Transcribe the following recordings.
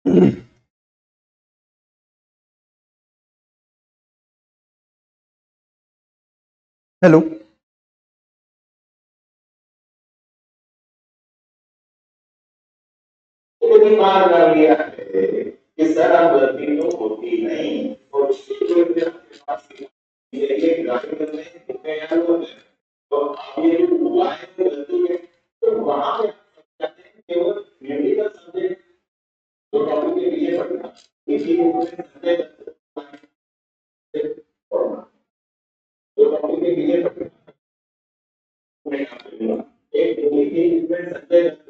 Hello. मान कर लिया है कि शराब गलती तो होती नहीं और ये गाड़ी करने तैयार हो गए तो आप ये हुआ है गलती है तो वहां पे जाते हैं केवल मेडिकल सब्जेक्ट जो टॉपिक के पीछे पढ़ना इसी को सब्जेक्ट जो टॉपिक के पीछे पढ़ना एक सब्जेक्ट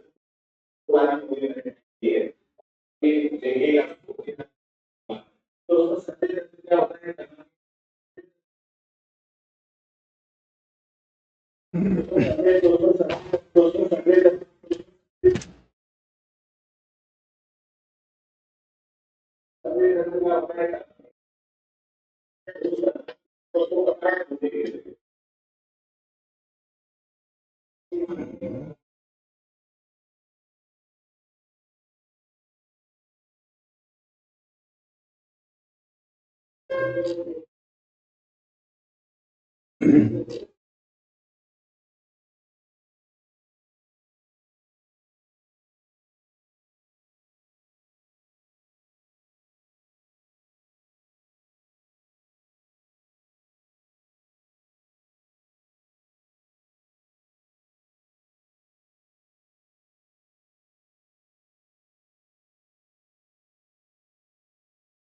तो सबसे क्या होता है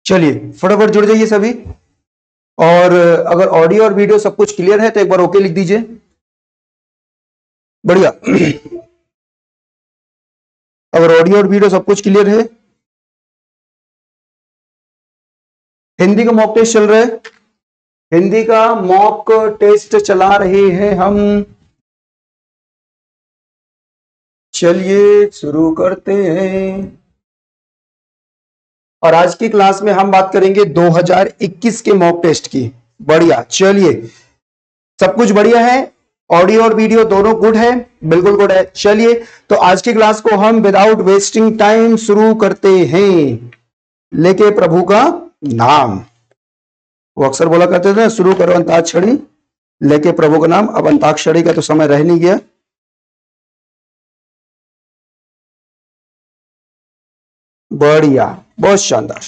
चलिए फटाफट जुड़ जाइए सभी। और अगर ऑडियो और वीडियो सब कुछ क्लियर है तो एक बार ओके लिख दीजिए। बढ़िया। अगर ऑडियो और वीडियो सब कुछ क्लियर है। हिंदी का मॉक टेस्ट चल रहा है। हिंदी का मॉक टेस्ट चला रहे हैं हम। चलिए शुरू करते हैं। और आज की क्लास में हम बात करेंगे 2021 के मॉक टेस्ट की। बढ़िया। चलिए सब कुछ बढ़िया है। ऑडियो और वीडियो दोनों गुड है। बिल्कुल गुड है। चलिए तो आज की क्लास को हम विदाउट वेस्टिंग टाइम शुरू करते हैं। लेके प्रभु का नाम। वो अक्सर बोला करते थे शुरू करो अंताक्षरी लेके प्रभु का नाम। अब अंताक्षरी का तो समय रह नहीं गया। बढ़िया। बहुत शानदार।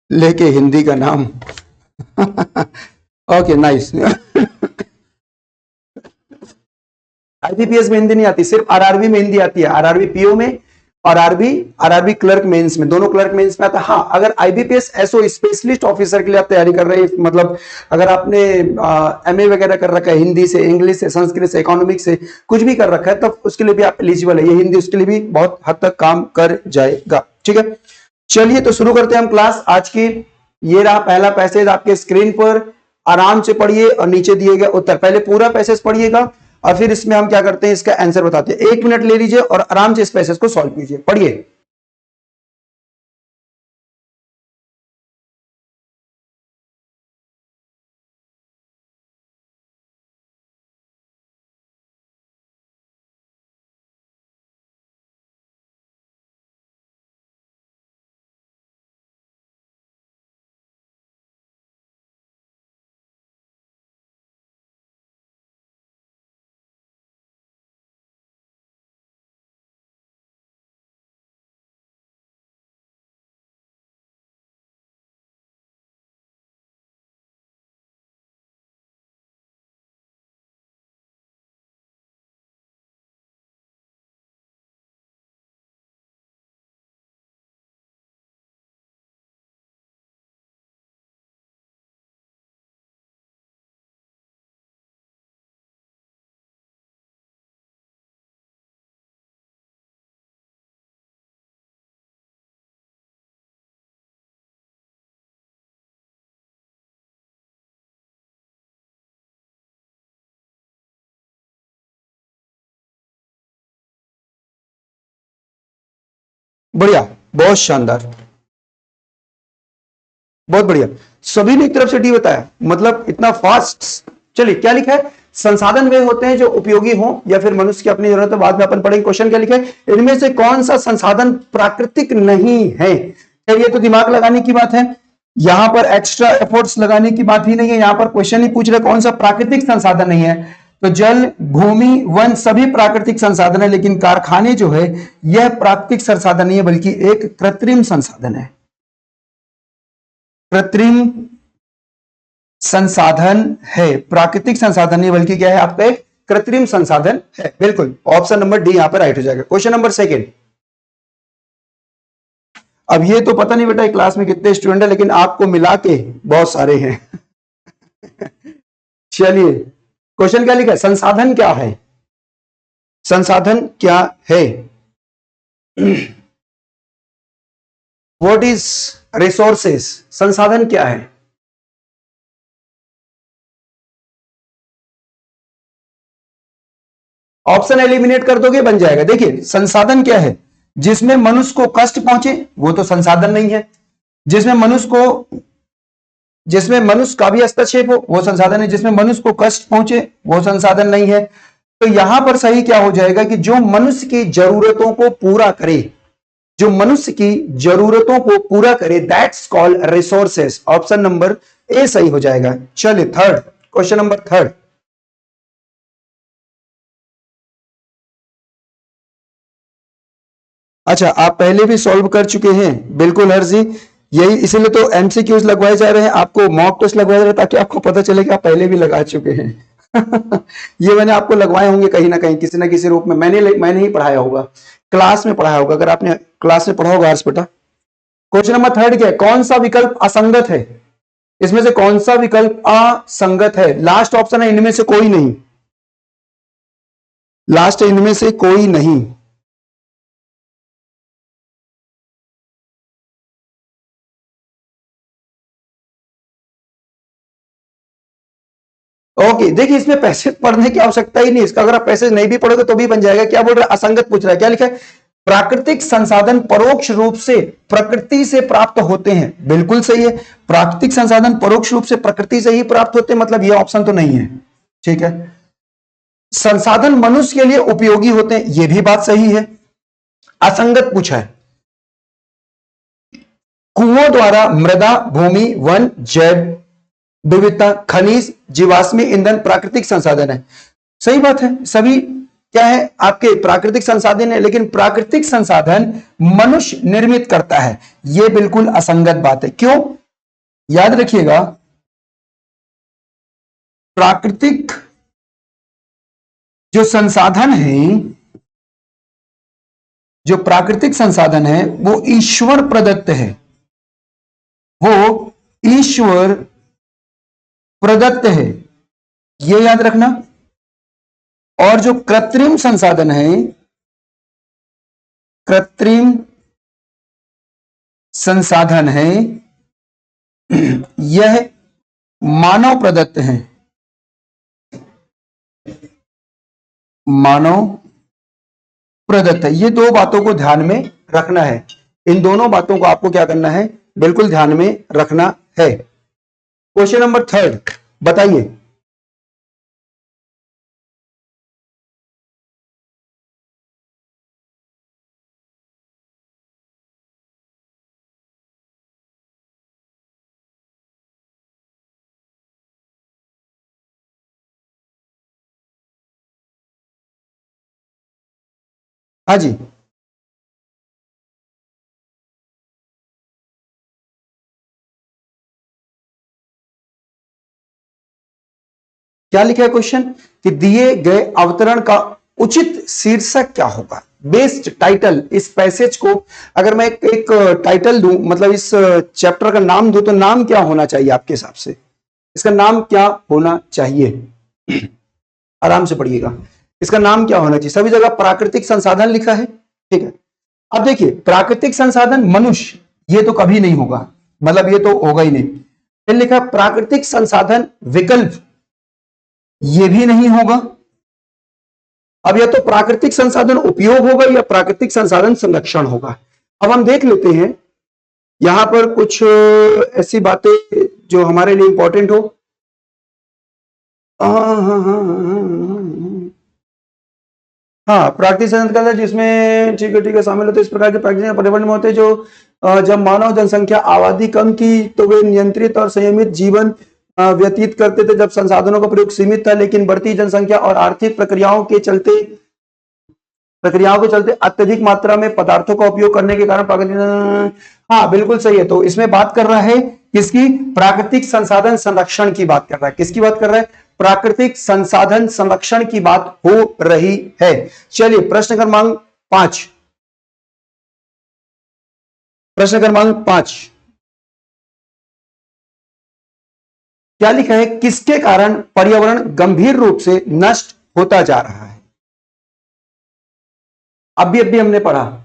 लेके हिंदी का नाम। Okay nice. आईबीपीएस में हिंदी नहीं आती, सिर्फ आरआरबी में हिंदी आती है। आरआरबी पीओ में और आरआरबी क्लर्क मेंस में, दोनों क्लर्क मेंस में आता है। हाँ, अगर आईबीपीएस एसओ स्पेशलिस्ट ऑफिसर के लिए आप तैयारी कर रहे हैं, मतलब अगर आपने एमए वगैरह कर रखा है हिंदी से, इंग्लिश से, संस्कृत से, इकोनॉमिक्स से, कुछ भी कर रखा है, तब उसके लिए भी आप एलिजिबल है। ये हिंदी उसके लिए भी बहुत हद तक काम कर जाएगा। ठीक है, चलिए तो शुरू करते हैं हम क्लास आज की। ये रहा पहला पैसेज आपके स्क्रीन पर। आराम से पढ़िए और नीचे दिए गए उत्तर, पहले पूरा पैसेज पढ़िएगा और फिर इसमें हम क्या करते हैं, इसका आंसर बताते हैं। 1 मिनट ले लीजिए और आराम से इस पैसेज को सॉल्व कीजिए। पढ़िए। बढ़िया, बहुत शानदार। बहुत बढ़िया, सभी ने एक तरफ से डी बताया, मतलब इतना फास्ट। चलिए क्या लिखा है, संसाधन वे होते हैं जो उपयोगी हो या फिर मनुष्य की अपनी जरूरत है, बाद में अपन पढ़ेंगे। क्वेश्चन क्या लिखा है, इनमें से कौन सा संसाधन प्राकृतिक नहीं है। ये तो दिमाग लगाने की बात है, यहां पर एक्स्ट्रा एफर्ट्स लगाने की बात ही नहीं है, यहां पर क्वेश्चन ही पूछ रहे कौन सा प्राकृतिक संसाधन नहीं है। तो जल, भूमि, वन सभी प्राकृतिक संसाधन है, लेकिन कारखाने जो है यह प्राकृतिक संसाधन नहीं है बल्कि एक कृत्रिम संसाधन है। कृत्रिम संसाधन है, प्राकृतिक संसाधन नहीं बल्कि क्या है आपका एक कृत्रिम संसाधन है। बिल्कुल, ऑप्शन नंबर डी यहां पर राइट हो जाएगा। Question number second. अब ये तो पता नहीं बेटा क्लास में कितने स्टूडेंट है, लेकिन आपको मिला के बहुत सारे हैं। चलिए क्वेश्चन क्या लिखा है, संसाधन क्या है, संसाधन क्या है, व्हाट इज रिसोर्सेस, संसाधन क्या है। ऑप्शन एलिमिनेट कर दोगे बन जाएगा। देखिए संसाधन क्या है, जिसमें मनुष्य को कष्ट पहुंचे वो तो संसाधन नहीं है, जिसमें मनुष्य का भी हस्तक्षेप हो वो संसाधन है, जिसमें मनुष्य को कष्ट पहुंचे वो संसाधन नहीं है। तो यहां पर सही क्या हो जाएगा कि जो मनुष्य की जरूरतों को पूरा करे, जो मनुष्य की जरूरतों को पूरा करे, that's called resources. Option number A सही हो जाएगा। चलिए थर्ड, क्वेश्चन नंबर थर्ड। अच्छा आप पहले भी सॉल्व कर चुके हैं, बिल्कुल हर जी, यही इसीलिए तो एमसीक्यूज लगवाए जा रहे हैं, आपको मॉक टेस्ट लगवाए जा रहे हैं ताकि आपको पता चले कि आप पहले भी लगा चुके हैं। ये मैंने आपको लगवाए होंगे कहीं ना कहीं, किसी ना किसी रूप में, मैंने ही पढ़ाया होगा, क्लास में पढ़ाया होगा, अगर आपने क्लास में पढ़ा होगा हर्ष बेटा। क्वेश्चन नंबर थर्ड क्या है, कौन सा विकल्प असंगत है, इसमें से कौन सा विकल्प असंगत है। लास्ट ऑप्शन है इनमें से कोई नहीं, लास्ट है इनमें से कोई नहीं। ओके देखिए इसमें पैसे पढ़ने की आवश्यकता ही नहीं, इसका अगर आप पैसे नहीं भी पढ़ोगे तो भी बन जाएगा। क्या बोल रहा है, असंगत पूछ रहा है, क्या लिखा है, प्राकृतिक संसाधन परोक्ष रूप से प्रकृति से प्राप्त होते हैं। बिल्कुल सही है, प्राकृतिक संसाधन परोक्ष रूप से प्रकृति से ही प्राप्त होते हैं, मतलब यह ऑप्शन तो नहीं है। ठीक है, संसाधन मनुष्य के लिए उपयोगी होते हैं, यह भी बात सही है। असंगत पूछा है, कुओं द्वारा मृदा, भूमि, वन, जैव विविधता, खनिज, जीवाश्मी ईंधन प्राकृतिक संसाधन है। सही बात है, सभी क्या है आपके प्राकृतिक संसाधन है, लेकिन प्राकृतिक संसाधन मनुष्य निर्मित करता है, यह बिल्कुल असंगत बात है। क्यों, याद रखिएगा, प्राकृतिक जो संसाधन है, जो प्राकृतिक संसाधन है वो ईश्वर प्रदत्त है, वो ईश्वर प्रदत्त है, यह याद रखना। और जो कृत्रिम संसाधन है, कृत्रिम संसाधन है, यह मानव प्रदत्त है, मानव प्रदत्त है। ये दो बातों को ध्यान में रखना है, इन दोनों बातों को आपको क्या करना है, बिल्कुल ध्यान में रखना है। क्वेश्चन नंबर थर्ड बताइए, हाँ जी क्या लिखा है क्वेश्चन, कि दिए गए अवतरण का उचित शीर्षक क्या होगा। बेस्ट टाइटल, इस पैसेज को अगर मैं एक टाइटल दूं, मतलब इस चैप्टर का नाम दूं, तो नाम क्या होना चाहिए आपके हिसाब से, इसका नाम क्या होना चाहिए। आराम से पढ़िएगा, इसका नाम क्या होना चाहिए। सभी जगह प्राकृतिक संसाधन लिखा है, ठीक है। अब देखिए प्राकृतिक संसाधन मनुष्य, ये तो कभी नहीं होगा, मतलब ये तो होगा ही नहीं। फिर लिखा प्राकृतिक संसाधन विकल्प, ये भी नहीं होगा। अब या तो प्राकृतिक संसाधन उपयोग होगा या प्राकृतिक संसाधन संरक्षण होगा। अब हम देख लेते हैं यहां पर कुछ ऐसी बातें जो हमारे लिए इंपॉर्टेंट हो। हाँ, प्राकृतिक संसाधन जिसमें ठीक है शामिल होते इस प्रकार के प्राकृतिक पर्यावरण में होते जो जब मानव जनसंख्या आबादी कम थी तो वे नियंत्रित और संयमित जीवन व्यतीत करते थे जब संसाधनों का प्रयोग सीमित था, लेकिन बढ़ती जनसंख्या और आर्थिक प्रक्रियाओं के चलते अत्यधिक मात्रा में पदार्थों का उपयोग करने के कारण प्राकृतिक, हाँ बिल्कुल सही है। तो इसमें बात कर रहा है किसकी? प्राकृतिक संसाधन संरक्षण की बात कर रहा है। किसकी बात कर रहा है? प्राकृतिक संसाधन संरक्षण की बात हो रही है। चलिए प्रश्न क्रमांक 5, प्रश्न क्रमांक 5 क्या लिखा है? किसके कारण पर्यावरण गंभीर रूप से नष्ट होता जा रहा है? अभी हमने पढ़ा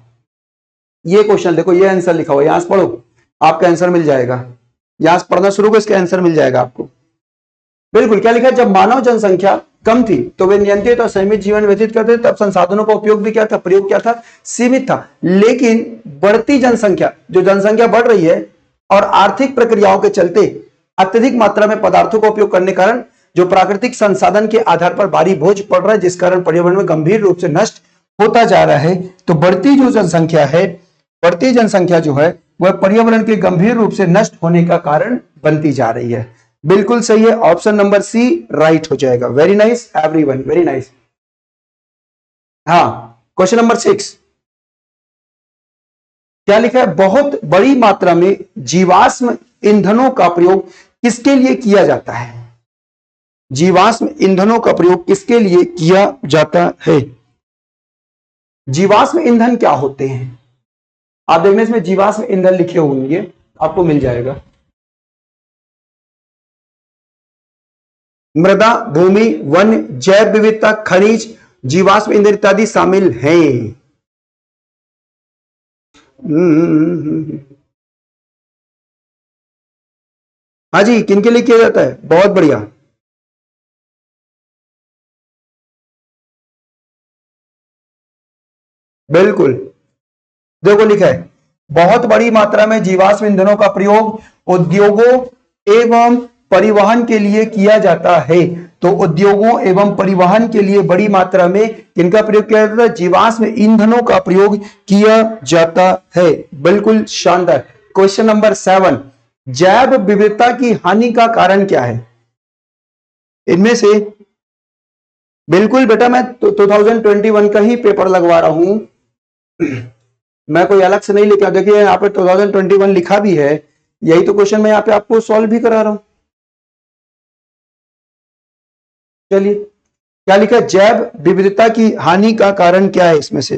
ये क्वेश्चन, देखो ये आंसर लिखा हुआ, यहां से पढ़ो आपका आंसर मिल जाएगा। यहां से पढ़ना शुरू करो, इसका आंसर मिल जाएगा आपको। बिल्कुल, क्या लिखा है? जब मानव जनसंख्या कम थी तो वे नियंत्रित और सीमित जीवन व्यतीत करते थे, तब संसाधनों का उपयोग भी क्या था? प्रयोग क्या था? सीमित था। लेकिन बढ़ती जनसंख्या, जो जनसंख्या बढ़ रही है और आर्थिक प्रक्रियाओं के चलते अत्यधिक मात्रा में पदार्थों का उपयोग करने के कारण जो प्राकृतिक संसाधन के आधार पर भारी बोझ पड़ रहा है, जिस कारण पर्यावरण में गंभीर रूप से नष्ट होता जा रहा है। तो बढ़ती जो जनसंख्या है, बढ़ती जनसंख्या जो है वह पर्यावरण के गंभीर रूप से नष्ट होने का कारण बनती जा रही है। बिल्कुल सही है, ऑप्शन नंबर सी राइट हो जाएगा। Very nice everyone, very nice. हाँ, क्वेश्चन नंबर 6 क्या लिखा है? बहुत बड़ी मात्रा में जीवाश्म ईंधनों का प्रयोग किसके लिए किया जाता है? जीवाश्म ईंधनों का प्रयोग किसके लिए किया जाता है? जीवाश्म ईंधन क्या होते हैं? आप देखने इसमें जीवाश्म ईंधन लिखे होंगे, आपको मिल जाएगा। मृदा, भूमि, वन, जैव विविधता, खनिज, जीवाश्म ईंधन इत्यादि शामिल हैं। हाँ जी, किनके लिए किया जाता है? बहुत बढ़िया। बिल्कुल, देखो लिखा है बहुत बड़ी मात्रा में जीवाश्म ईंधनों का प्रयोग उद्योगों एवं परिवहन के लिए किया जाता है। तो उद्योगों एवं परिवहन के लिए बड़ी मात्रा में किनका प्रयोग किया जाता है? जीवाश्म ईंधनों का प्रयोग किया जाता है। बिल्कुल शानदार। क्वेश्चन नंबर 7 जैव विविधता की हानि का कारण क्या है? इनमें से बिल्कुल बेटा, मैं 2021 का ही पेपर लगवा रहा हूं, मैं कोई अलग से नहीं लेके, देखिए यहाँ पे 2021 लिखा भी है, यही तो क्वेश्चन मैं यहाँ पे आपको सॉल्व भी करा रहा हूं। चलिए, क्या लिखा है? जैव विविधता की हानि का कारण क्या है इसमें से?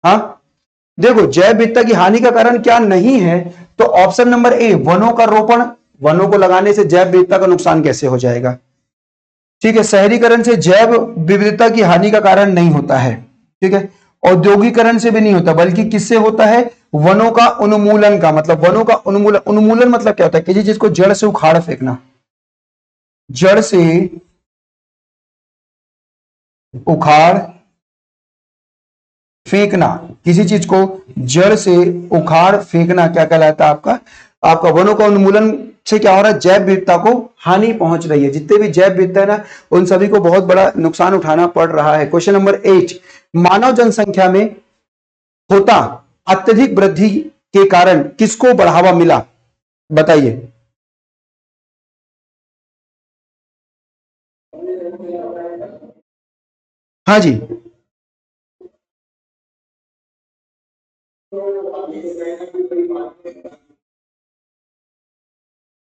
हाँ देखो, जैव विविधता की हानि का कारण क्या नहीं है, तो ऑप्शन नंबर ए वनों का रोपण, वनों को लगाने से जैव विविधता का नुकसान कैसे हो जाएगा? ठीक है, शहरीकरण से जैव विविधता की हानि का कारण नहीं होता है। ठीक है, औद्योगिकरण से भी नहीं होता, बल्कि किससे होता है? वनों का उन्मूलन का, मतलब वनों का उन्मूलन, उन्मूलन मतलब क्या होता है? किसी चीज को जड़ से उखाड़ फेंकना, जड़ से उखाड़ फेंकना, किसी चीज को जड़ से उखाड़ फेंकना क्या कहलाता है? आपका वनों का उन्मूलन से क्या हो रहा है? जैव विविधता को हानि पहुंच रही है। जितने भी जैव विविधता है ना, उन सभी को बहुत बड़ा नुकसान उठाना पड़ रहा है। क्वेश्चन नंबर 8 मानव जनसंख्या में होता अत्यधिक वृद्धि के कारण किसको बढ़ावा मिला? बताइए। हाँ जी,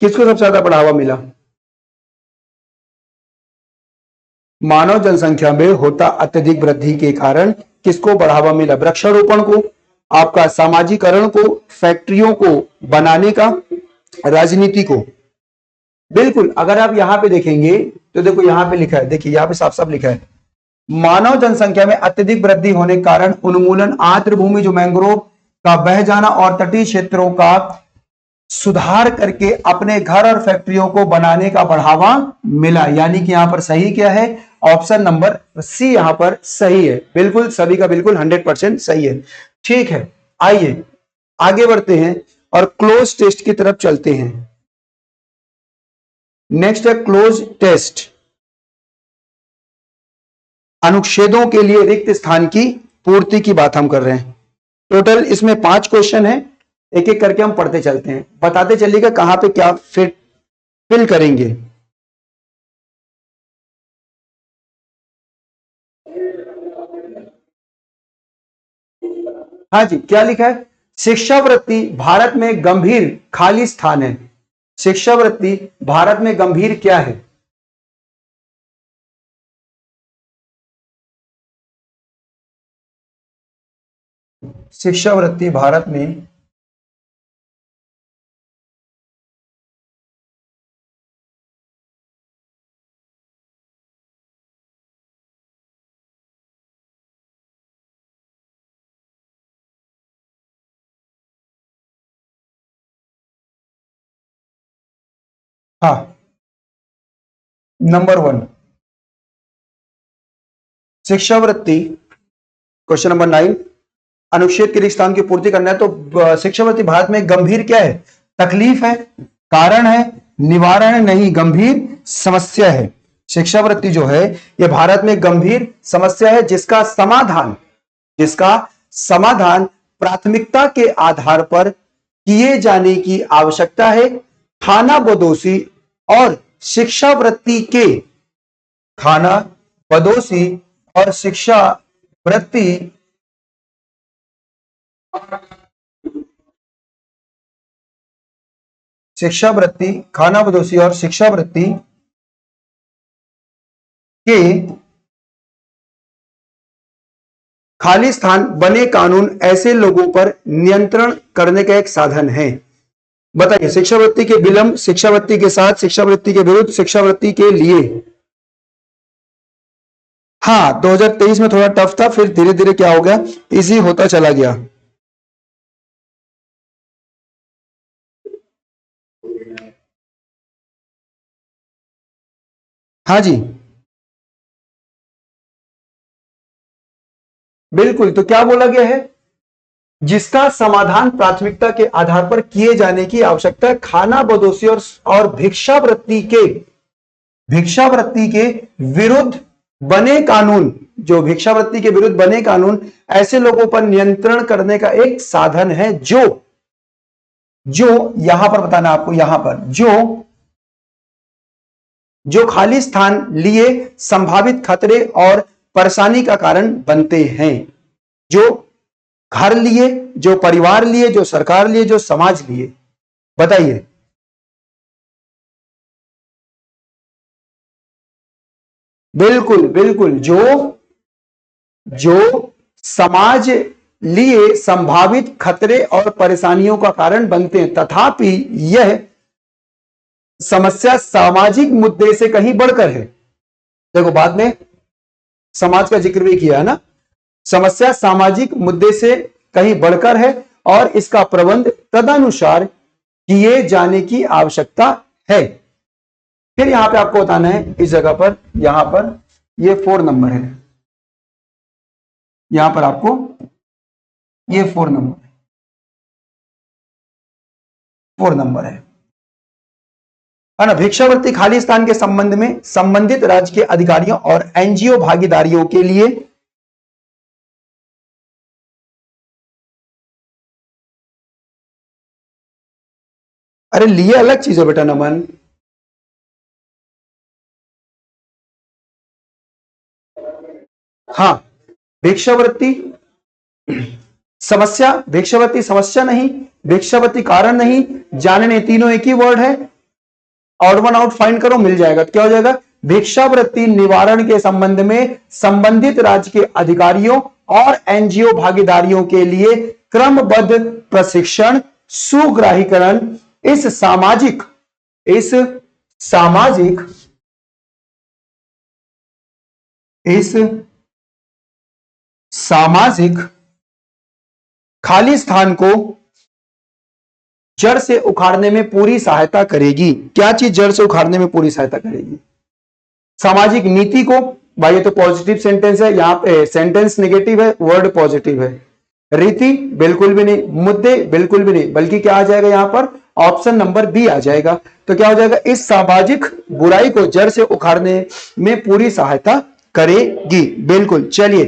किसको सबसे ज्यादा बढ़ावा मिला? मानव जनसंख्या में होता अत्यधिक वृद्धि के कारण किसको बढ़ावा मिला? वृक्षारोपण को, आपका सामाजिकरण को, फैक्ट्रियों को बनाने का, राजनीति को। बिल्कुल, अगर आप यहां पे देखेंगे तो देखो यहां पे लिखा है, देखिए यहां पे साफ साफ लिखा है मानव जनसंख्या में अत्यधिक वृद्धि होने के कारण उन्मूलन, आर्द्र भूमि जो मैंग्रोव का बह जाना और तटीय क्षेत्रों का सुधार करके अपने घर और फैक्ट्रियों को बनाने का बढ़ावा मिला। यानी कि यहां पर सही क्या है? ऑप्शन नंबर सी यहां पर सही है। बिल्कुल, सभी का बिल्कुल 100% सही है। ठीक है, आइए आगे बढ़ते हैं और क्लोज टेस्ट की तरफ चलते हैं। नेक्स्ट है क्लोज टेस्ट। अनुच्छेदों के लिए रिक्त स्थान की पूर्ति की बात हम कर रहे हैं। टोटल इसमें 5 क्वेश्चन है, एक एक करके हम पढ़ते चलते हैं, बताते चलिएगा कहां पे क्या फिल करेंगे। हाँ जी, क्या लिखा है? शिक्षावृत्ति भारत में गंभीर खाली स्थान है। शिक्षावृत्ति भारत में गंभीर क्या है? शिक्षावृत्ति भारत में हाँ नंबर 1 शिक्षावृत्ति। क्वेश्चन नंबर 9 अनुच्छेद के रिक्त स्थान की पूर्ति करना है, तो शिक्षावृत्ति भारत में गंभीर क्या है? तकलीफ है, कारण है, निवारण नहीं, गंभीर समस्या है। शिक्षावृत्ति जो है यह भारत में गंभीर समस्या है जिसका समाधान प्राथमिकता के आधार पर किए जाने की आवश्यकता है। खानाबदोशी और शिक्षावृत्ति के खानाबदोशी और शिक्षावृत्ति खानाबदोशी और शिक्षावृत्ति के खाली स्थान बने कानून ऐसे लोगों पर नियंत्रण करने का एक साधन है। बताइए, शिक्षावृत्ति के विलंब, शिक्षावृत्ति के साथ, शिक्षावृत्ति के विरुद्ध, शिक्षावृत्ति के लिए। हाँ 2023 में थोड़ा टफ था, फिर धीरे धीरे क्या हो गया, इजी होता चला गया। हाँ जी बिल्कुल, तो क्या बोला गया है? जिसका समाधान प्राथमिकता के आधार पर किए जाने की आवश्यकता है। खानाबदोशी और भिक्षावृत्ति के विरुद्ध बने कानून, जो भिक्षावृत्ति के विरुद्ध बने कानून ऐसे लोगों पर नियंत्रण करने का एक साधन है जो यहां पर बताना आपको, यहां पर जो खाली स्थान लिए संभावित खतरे और परेशानी का कारण बनते हैं। जो घर लिए, जो परिवार लिए, जो सरकार लिए, जो समाज लिए। बताइए, बिल्कुल बिल्कुल, जो समाज लिए संभावित खतरे और परेशानियों का कारण बनते हैं, तथापि यह समस्या सामाजिक मुद्दे से कहीं बढ़कर है। देखो, बाद में समाज का जिक्र भी किया है ना। समस्या सामाजिक मुद्दे से कहीं बढ़कर है और इसका प्रबंध तदनुसार किए जाने की आवश्यकता है। फिर यहां पे आपको बताना है, इस जगह पर, यहां पर ये 4 नंबर है, यहां पर आपको ये 4 नंबर है ना। भिक्षावृत्ति खाली स्थान के संबंध में संबंधित राज्य के अधिकारियों और एनजीओ भागीदारियों के लिए अरे लिए अलग चीज है बेटा नमन। हाँ, भिक्षावृत्ति समस्या नहीं, भिक्षावृत्ति कारण नहीं, जानने, तीनों एक ही वर्ड है। ऑड वन आउट फाइंड करो, मिल जाएगा। क्या हो जाएगा? भिक्षावृत्ति निवारण के संबंध में संबंधित राज्य के अधिकारियों और एनजीओ भागीदारियों के लिए क्रमबद्ध प्रशिक्षण, सुग्राहीकरण, इस सामाजिक खाली स्थान को जड़ से उखाड़ने में पूरी सहायता करेगी। क्या चीज जड़ से उखाड़ने में पूरी सहायता करेगी? सामाजिक नीति को। भाई ये तो पॉजिटिव सेंटेंस है, यहां पे सेंटेंस नेगेटिव है, वर्ड पॉजिटिव है। रीति बिल्कुल भी नहीं, मुद्दे बिल्कुल भी नहीं, बल्कि क्या आ जाएगा यहाँ पर ऑप्शन नंबर बी आ जाएगा। तो क्या हो जाएगा, इस सामाजिक बुराई को जड़ से उखाड़ने में पूरी सहायता करेगी। बिल्कुल। चलिए,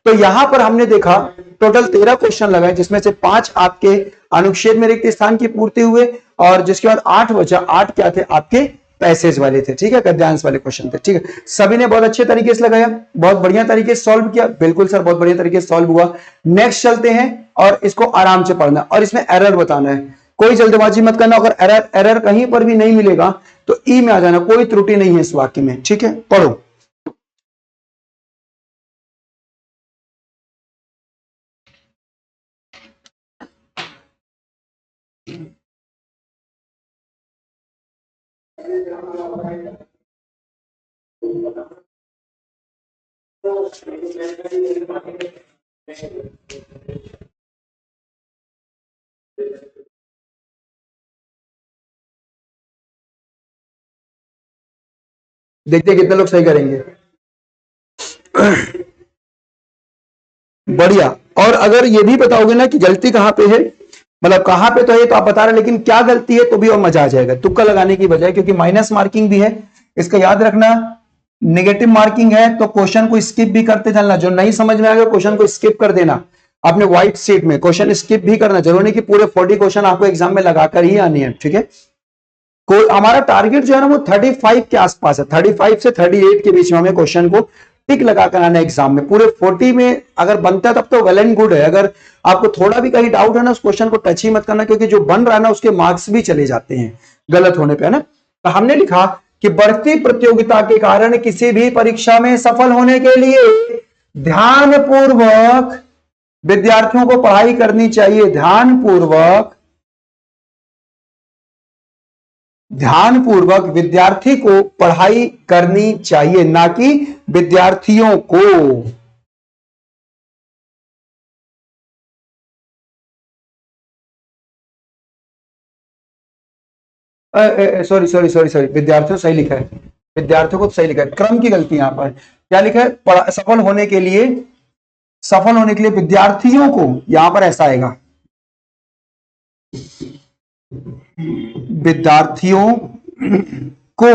तो यहां पर हमने देखा टोटल 13 क्वेश्चन लगाए, जिसमें से 5 आपके अनुच्छेद में रिक्त स्थान की पूर्ति हुए, और जिसके बाद 8 बचा, 8 क्या थे आपके पैसेज वाले थे, ठीक है, गद्यांश वाले क्वेश्चन थे, ठीक है। सभी ने बहुत अच्छे तरीके से लगाया, बहुत बढ़िया तरीके से सॉल्व किया। बिल्कुल सर, बहुत बढ़िया तरीके से सॉल्व हुआ। नेक्स्ट चलते हैं, और इसको आराम से पढ़ना, और इसमें एरर बताना है, कोई जल्दबाजी मत करना। अगर एरर कहीं पर भी नहीं मिलेगा तो ई में आ जाना, कोई त्रुटि नहीं है इस वाक्य में, ठीक है। पढ़ो। देखते हैं कितने लोग सही करेंगे। बढ़िया। और अगर ये भी बताओगे ना कि गलती कहां पे है, मतलब कहां पे तो है तो आप बता रहे, लेकिन क्या गलती है, तो भी और मजा आ जाएगा तुक्का लगाने की बजाय, क्योंकि माइनस मार्किंग भी है, इसका याद रखना। नेगेटिव मार्किंग है तो क्वेश्चन को स्किप भी करते चलना, जो नहीं समझ में आएगा क्वेश्चन को स्किप कर देना। अपने व्हाइट शीट में क्वेश्चन स्किप भी करना, जरूरी नहीं कि पूरे 40 क्वेश्चन आपको एग्जाम में लगाकर ही आनी है, ठीक है। हमारा टारगेट जो है ना वो 35 के आसपास है, 35 से 38 के बीच में हमें क्वेश्चन को टिक लगाकर आना एग्जाम में। पूरे 40 में अगर बनता है तब तो वेल एंड गुड है। अगर आपको थोड़ा भी कहीं डाउट है ना, उस क्वेश्चन को टच ही मत करना, क्योंकि जो बन रहा है ना उसके मार्क्स भी चले जाते हैं गलत होने पे, है ना। तो हमने लिखा कि बढ़ती प्रतियोगिता के कारण किसी भी परीक्षा में सफल होने के लिए ध्यानपूर्वक विद्यार्थियों को पढ़ाई करनी चाहिए। ध्यानपूर्वक विद्यार्थी को पढ़ाई करनी चाहिए, ना कि विद्यार्थियों को। सॉरी, विद्यार्थियों सही लिखा है, विद्यार्थियों को सही लिखा है, क्रम की गलती यहां पर। क्या लिखा है, सफल होने के लिए विद्यार्थियों को, यहां पर ऐसा आएगा, विद्यार्थियों को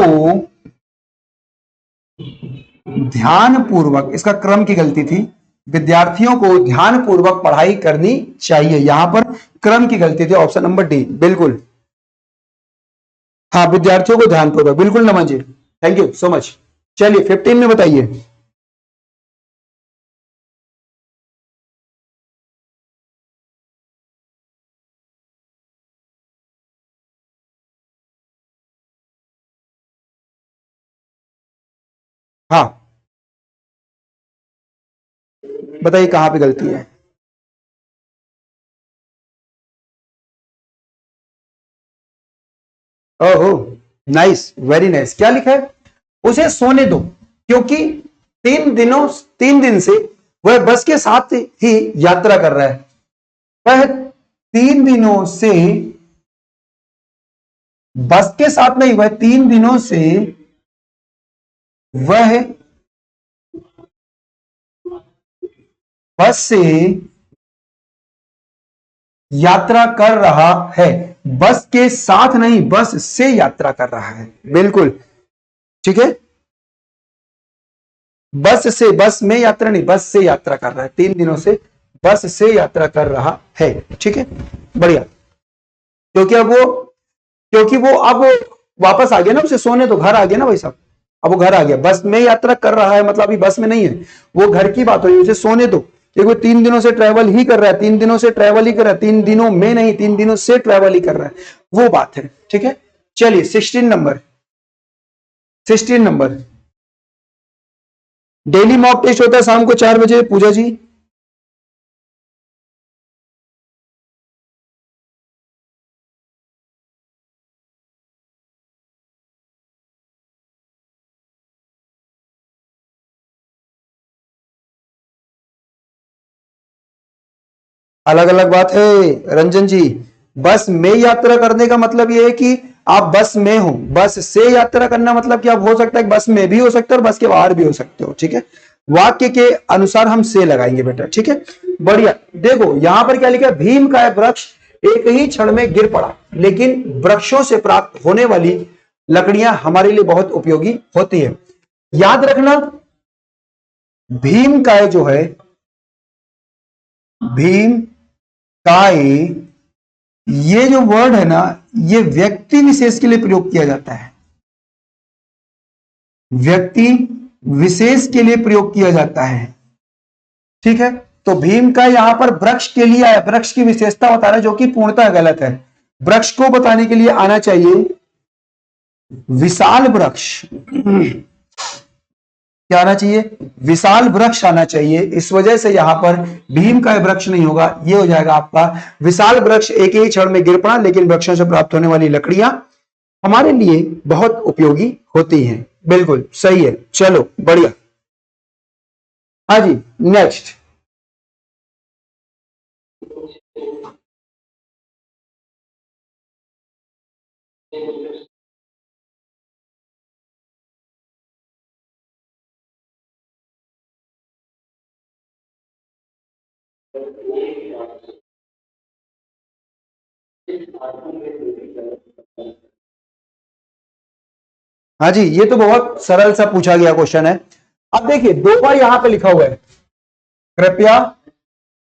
ध्यानपूर्वक, इसका क्रम की गलती थी, विद्यार्थियों को ध्यानपूर्वक पढ़ाई करनी चाहिए, यहां पर क्रम की गलती थी, ऑप्शन नंबर डी। बिल्कुल, हाँ, विद्यार्थियों को ध्यानपूर्वक, बिल्कुल नमन जी, थैंक यू सो मच। चलिए 15 में बताइए। हाँ, बताइए कहां पे गलती है। ओहो, नाइस, वेरी नाइस। क्या लिखा है, उसे सोने दो, क्योंकि 3 दिन से वह बस के साथ ही यात्रा कर रहा है। वह 3 दिनों से बस के साथ नहीं, वह 3 दिनों से वह बस से यात्रा कर रहा है। बस के साथ नहीं, बस से यात्रा कर रहा है। बिल्कुल ठीक है, बस में यात्रा नहीं, बस से यात्रा कर रहा है, 3 दिनों से बस से यात्रा कर रहा है। ठीक है, बढ़िया। क्योंकि वो अब वापस आ गया ना, उसे सोने तो घर आ गया ना भाई साहब, अब वो घर आ गया। बस में यात्रा कर रहा है मतलब अभी बस में नहीं है, वो घर की बात हो रही है, उसे सोने दो। देखो 3 दिनों से ट्रैवल ही कर रहा है, 3 दिनों से ट्रैवल ही कर रहा है, 3 दिनों में नहीं, 3 दिनों से ट्रैवल ही कर रहा है, वो बात है। ठीक है, चलिए 16 नंबर डेली मॉक टेस्ट होता है शाम को 4 बजे। पूजा जी, अलग अलग बात है रंजन जी। बस में यात्रा करने का मतलब यह है कि आप बस में हो, बस से यात्रा करना मतलब कि आप हो सकता है बस में भी हो सकते हो और बस के बाहर भी हो सकते हो। ठीक है, वाक्य के अनुसार हम से लगाएंगे बेटा। ठीक है, बढ़िया। देखो यहां पर क्या लिखा है, भीम का वृक्ष एक ही क्षण में गिर पड़ा, लेकिन वृक्षों से प्राप्त होने वाली लकड़ियां हमारे लिए बहुत उपयोगी होती है। याद रखना, भीम काय जो है, भीम काय, ये जो वर्ड है ना, ये व्यक्ति विशेष के लिए प्रयोग किया जाता है, व्यक्ति विशेष के लिए प्रयोग किया जाता है। ठीक है, तो भीम का यहां पर वृक्ष के लिए आया, वृक्ष की विशेषता बता रहा है, जो कि पूर्णतः गलत है। वृक्ष को बताने के लिए आना चाहिए विशाल वृक्ष, क्या आना चाहिए, विशाल वृक्ष आना चाहिए। इस वजह से यहां पर भीम का वृक्ष नहीं होगा, ये हो जाएगा आपका विशाल वृक्ष एक ही क्षण में गिर पड़ा, लेकिन वृक्षों से प्राप्त होने वाली लकड़ियां हमारे लिए बहुत उपयोगी होती हैं। बिल्कुल सही है, चलो बढ़िया। हाँ जी, नेक्स्ट। हाँ जी, ये तो बहुत सरल सा पूछा गया क्वेश्चन है। अब देखिए, दो बार यहां पे लिखा हुआ है कृपया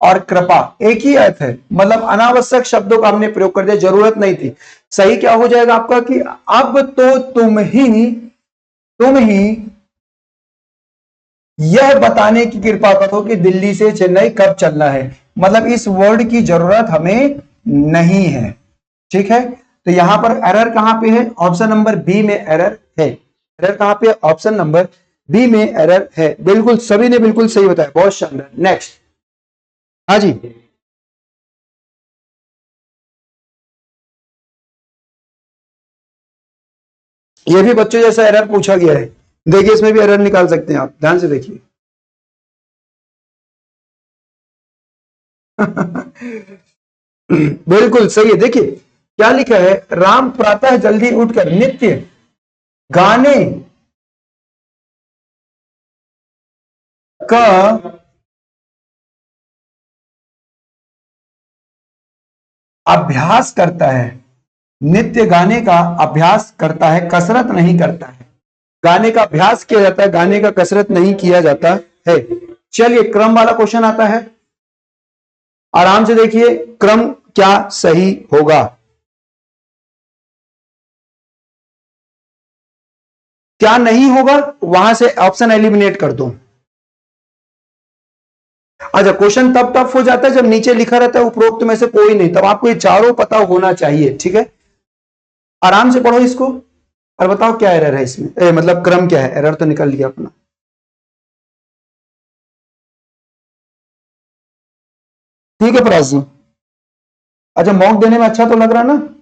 और कृपा, एक ही अर्थ है, मतलब अनावश्यक शब्दों का हमने प्रयोग कर दिया, जरूरत नहीं थी। सही क्या हो जाएगा आपका कि अब तो तुम ही यह बताने की कृपा करो कि दिल्ली से चेन्नई कब चलना है, मतलब इस वर्ड की जरूरत हमें नहीं है। ठीक है, तो यहां पर एरर कहां पे है, ऑप्शन नंबर बी में एरर है। एरर कहां पे है, ऑप्शन नंबर बी में एरर है। बिल्कुल सभी ने बिल्कुल सही बताया, बहुत शानदार। नेक्स्ट। हाँ जी, ये भी बच्चों जैसा एरर पूछा गया है। देखिए इसमें भी एरर निकाल सकते हैं आप, ध्यान से देखिए। बिल्कुल सही है। देखिए क्या लिखा है, राम प्रातः जल्दी उठकर नित्य गाने का अभ्यास करता है, नित्य गाने का अभ्यास करता है, कसरत नहीं करता है। गाने का अभ्यास किया जाता है, गाने का कसरत नहीं किया जाता है। चलिए क्रम वाला क्वेश्चन आता है, आराम से देखिए क्रम क्या सही होगा। क्या नहीं होगा, वहां से ऑप्शन एलिमिनेट कर दो। अच्छा, क्वेश्चन तब टफ हो जाता है जब नीचे लिखा रहता है उपरोक्त में से कोई नहीं, तब आपको ये चारों पता होना चाहिए। ठीक है, आराम से पढ़ो इसको और बताओ क्या एरर है इसमें, मतलब क्रम क्या है, एरर तो निकल लिया अपना। ठीक है पराज जी, अच्छा मॉक देने में अच्छा तो लग रहा है ना।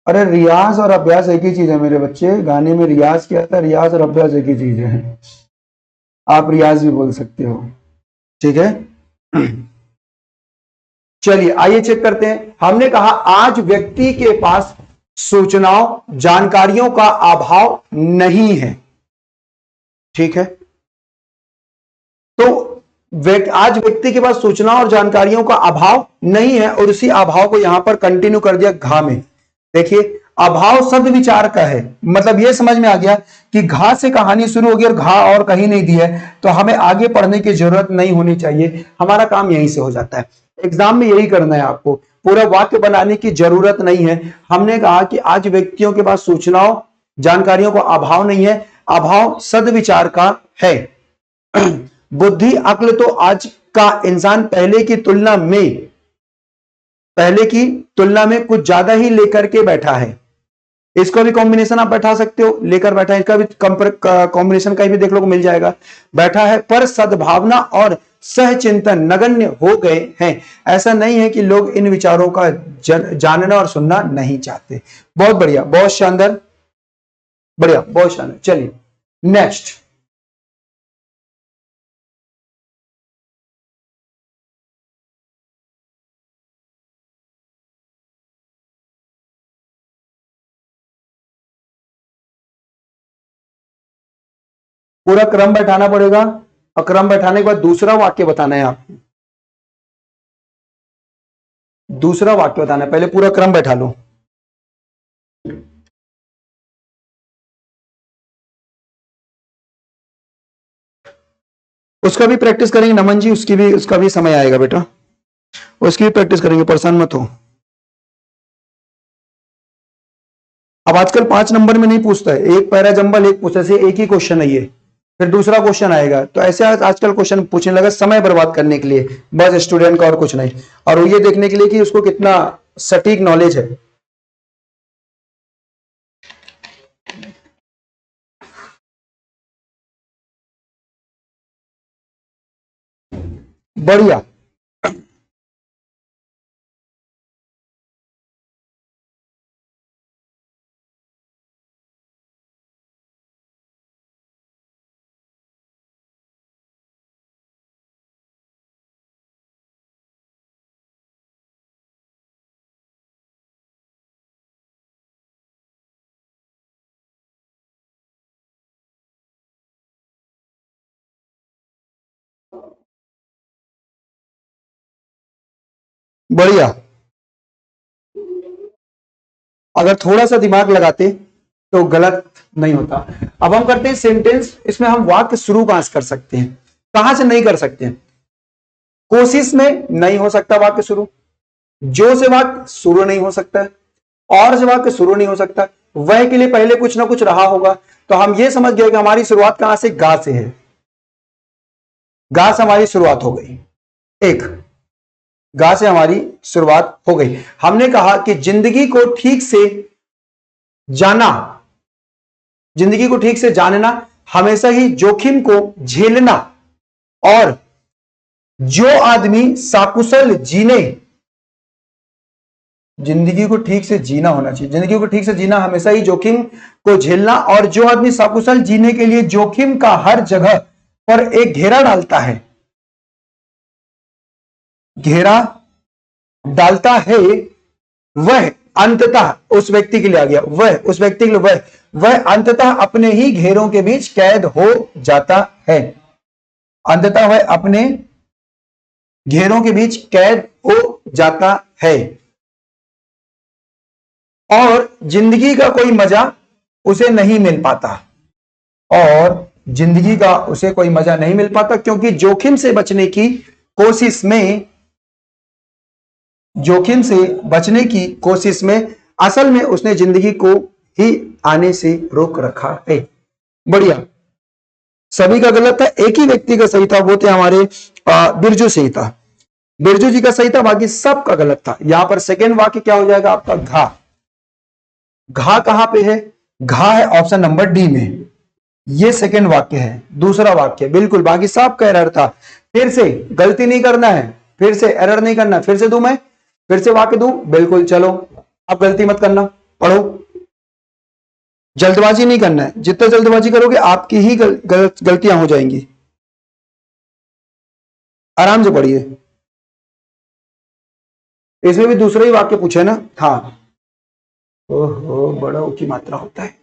अरे रियाज और अभ्यास एक ही चीज है मेरे बच्चे, गाने में रियाज क्या था, रियाज और अभ्यास एक ही चीज है, आप रियाज भी बोल सकते हो। ठीक है, चलिए आइए चेक करते हैं। हमने कहा आज व्यक्ति के पास सूचनाओं जानकारियों का अभाव नहीं है। ठीक है, तो आज व्यक्ति के पास सूचना और जानकारियों का अभाव नहीं है, और उसी अभाव को यहां पर कंटिन्यू कर दिया घा में। देखिए अभाव सद्विचार का है, मतलब यह समझ में आ गया कि घा से कहानी शुरू होगी और घा और कहीं नहीं दी है, तो हमें आगे पढ़ने की जरूरत नहीं होनी चाहिए, हमारा काम यहीं से हो जाता है। एग्जाम में यही करना है आपको, पूरा वाक्य बनाने की जरूरत नहीं है। हमने कहा कि आज व्यक्तियों के पास सूचनाओं जानकारियों का अभाव नहीं है, अभाव सद्विचार का है। बुद्धि अक्ल तो आज का इंसान पहले की तुलना में कुछ ज्यादा ही लेकर के बैठा है। इसको भी कॉम्बिनेशन आप बैठा सकते हो, लेकर बैठा है, इसका भी कॉम्बिनेशन का भी देख लो मिल जाएगा। बैठा है पर सद्भावना और सहचिंतन नगण्य हो गए हैं। ऐसा नहीं है कि लोग इन विचारों का जानना और सुनना नहीं चाहते। बहुत बढ़िया, बहुत शानदार, बढ़िया, बहुत शानदार। चलिए नेक्स्ट। पूरा क्रम बैठाना पड़ेगा और क्रम बैठाने के बाद दूसरा वाक्य बताना है आपको। दूसरा वाक्य बताना है, पहले पूरा क्रम बैठा लो। उसका भी प्रैक्टिस करेंगे नमन जी, उसका भी समय आएगा बेटा, उसकी भी प्रैक्टिस करेंगे, परेशान मत हो। अब आजकल 5 नंबर में नहीं पूछता है, एक पैरा जंबल एक पूछता है, एक ही क्वेश्चन है ये, फिर दूसरा क्वेश्चन आएगा, तो ऐसे आजकल क्वेश्चन पूछने लगा समय बर्बाद करने के लिए बस स्टूडेंट का, और कुछ नहीं, और ये देखने के लिए कि उसको कितना सटीक नॉलेज है। बढ़िया, बढ़िया। अगर थोड़ा सा दिमाग लगाते तो गलत नहीं होता। अब हम करते हैं सेंटेंस, इसमें हम वाक्य शुरू कहां से कर सकते हैं, कहां से नहीं कर सकते हैं। कोशिश में नहीं हो सकता वाक्य शुरू, जो से वाक्य शुरू नहीं हो सकता है, और से वाक्य शुरू नहीं हो सकता, वह के लिए पहले कुछ ना कुछ रहा होगा। तो हम ये समझ गए कि हमारी शुरुआत कहां से, गा से है, गा से हमारी शुरुआत हो गई, एक गा से हमारी शुरुआत हो गई। हमने कहा कि जिंदगी को ठीक से जाना, जिंदगी को ठीक से जानना, हमेशा ही जोखिम को झेलना, और जो आदमी साकुशल जीने, जिंदगी को ठीक से जीना होना चाहिए, जिंदगी को ठीक से जीना, हमेशा ही जोखिम को झेलना, और जो आदमी साकुशल जीने के लिए जोखिम का हर जगह पर एक घेरा डालता है, घेरा डालता है, वह अंततः उस व्यक्ति के लिए आ गया, वह उस व्यक्ति के लिए वह अंततः अपने ही घेरों के बीच कैद हो जाता है, अंततः वह अपने घेरों के बीच कैद हो जाता है, और जिंदगी का कोई मजा उसे नहीं मिल पाता, और जिंदगी का उसे कोई मजा नहीं मिल पाता, क्योंकि जोखिम से बचने की कोशिश में, जोखिम से बचने की कोशिश में असल में उसने जिंदगी को ही आने से रोक रखा है। बढ़िया, सभी का गलत था, एक ही व्यक्ति का सही था, वो थे हमारे बिरजू सही था, बिरजू जी का सही था, बाकी सब का गलत था। यहां पर सेकेंड वाक्य क्या हो जाएगा आपका, घा। घा कहां पे है, घा है ऑप्शन नंबर डी में, ये सेकेंड वाक्य है, दूसरा वाक्य बिल्कुल, बाकी सब का एरर था। फिर से गलती नहीं करना है, फिर से एरर नहीं करना, फिर से दूं मैं, फिर से वाक्य दूं, बिल्कुल, चलो अब गलती मत करना, पढ़ो, जल्दबाजी नहीं करना है, जितना जल्दबाजी करोगे आपकी ही गलतियां हो जाएंगी, आराम से पढ़िए। इसमें भी दूसरा ही वाक्य पूछे ना, हाँ, ओहो बड़ा ओ की मात्रा होता है,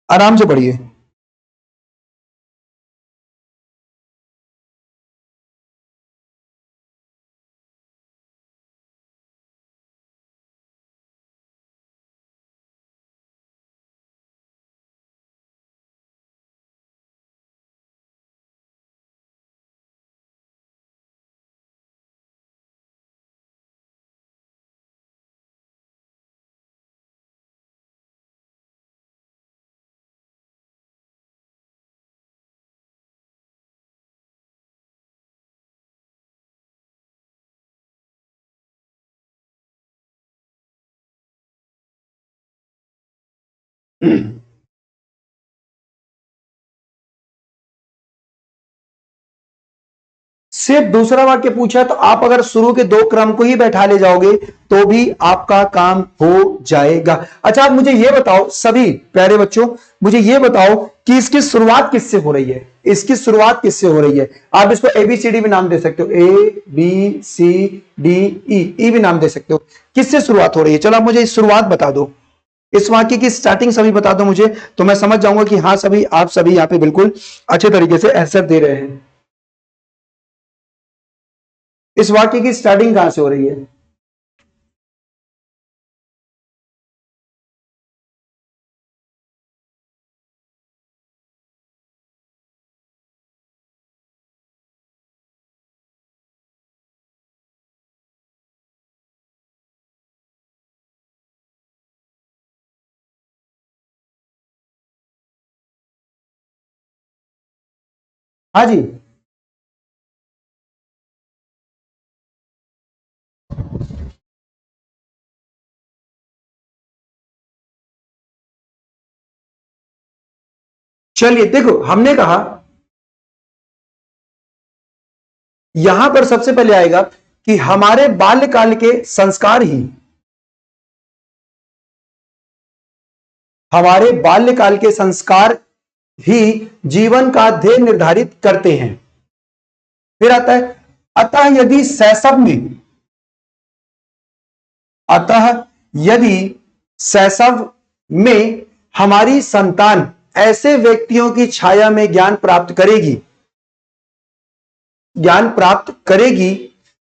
आराम से पढ़िए। सिर्फ दूसरा वाक्य पूछा, तो आप अगर शुरू के दो क्रम को ही बैठा ले जाओगे तो भी आपका काम हो जाएगा। अच्छा आप मुझे यह बताओ, सभी प्यारे बच्चों मुझे यह बताओ कि इसकी शुरुआत किससे हो रही है, इसकी शुरुआत किससे हो रही है। आप इसको ABCD भी नाम दे सकते हो, ABCDE भी नाम दे सकते हो, किससे शुरुआत हो रही है, चलो आप मुझे शुरुआत बता दो। इस वाक्य की स्टार्टिंग सभी बता दो मुझे, तो मैं समझ जाऊंगा कि हाँ सभी आप सभी यहाँ पे बिल्कुल अच्छे तरीके से आंसर दे रहे हैं। इस वाक्य की स्टार्टिंग कहां से हो रही है? हाँ जी, चलिए देखो, हमने कहा यहां पर सबसे पहले आएगा कि हमारे बाल्यकाल के संस्कार ही, हमारे बाल्यकाल के संस्कार ही जीवन का ध्येय निर्धारित करते हैं। फिर आता है अतः यदि शैशव में, अतः यदि शैशव में हमारी संतान ऐसे व्यक्तियों की छाया में ज्ञान प्राप्त करेगी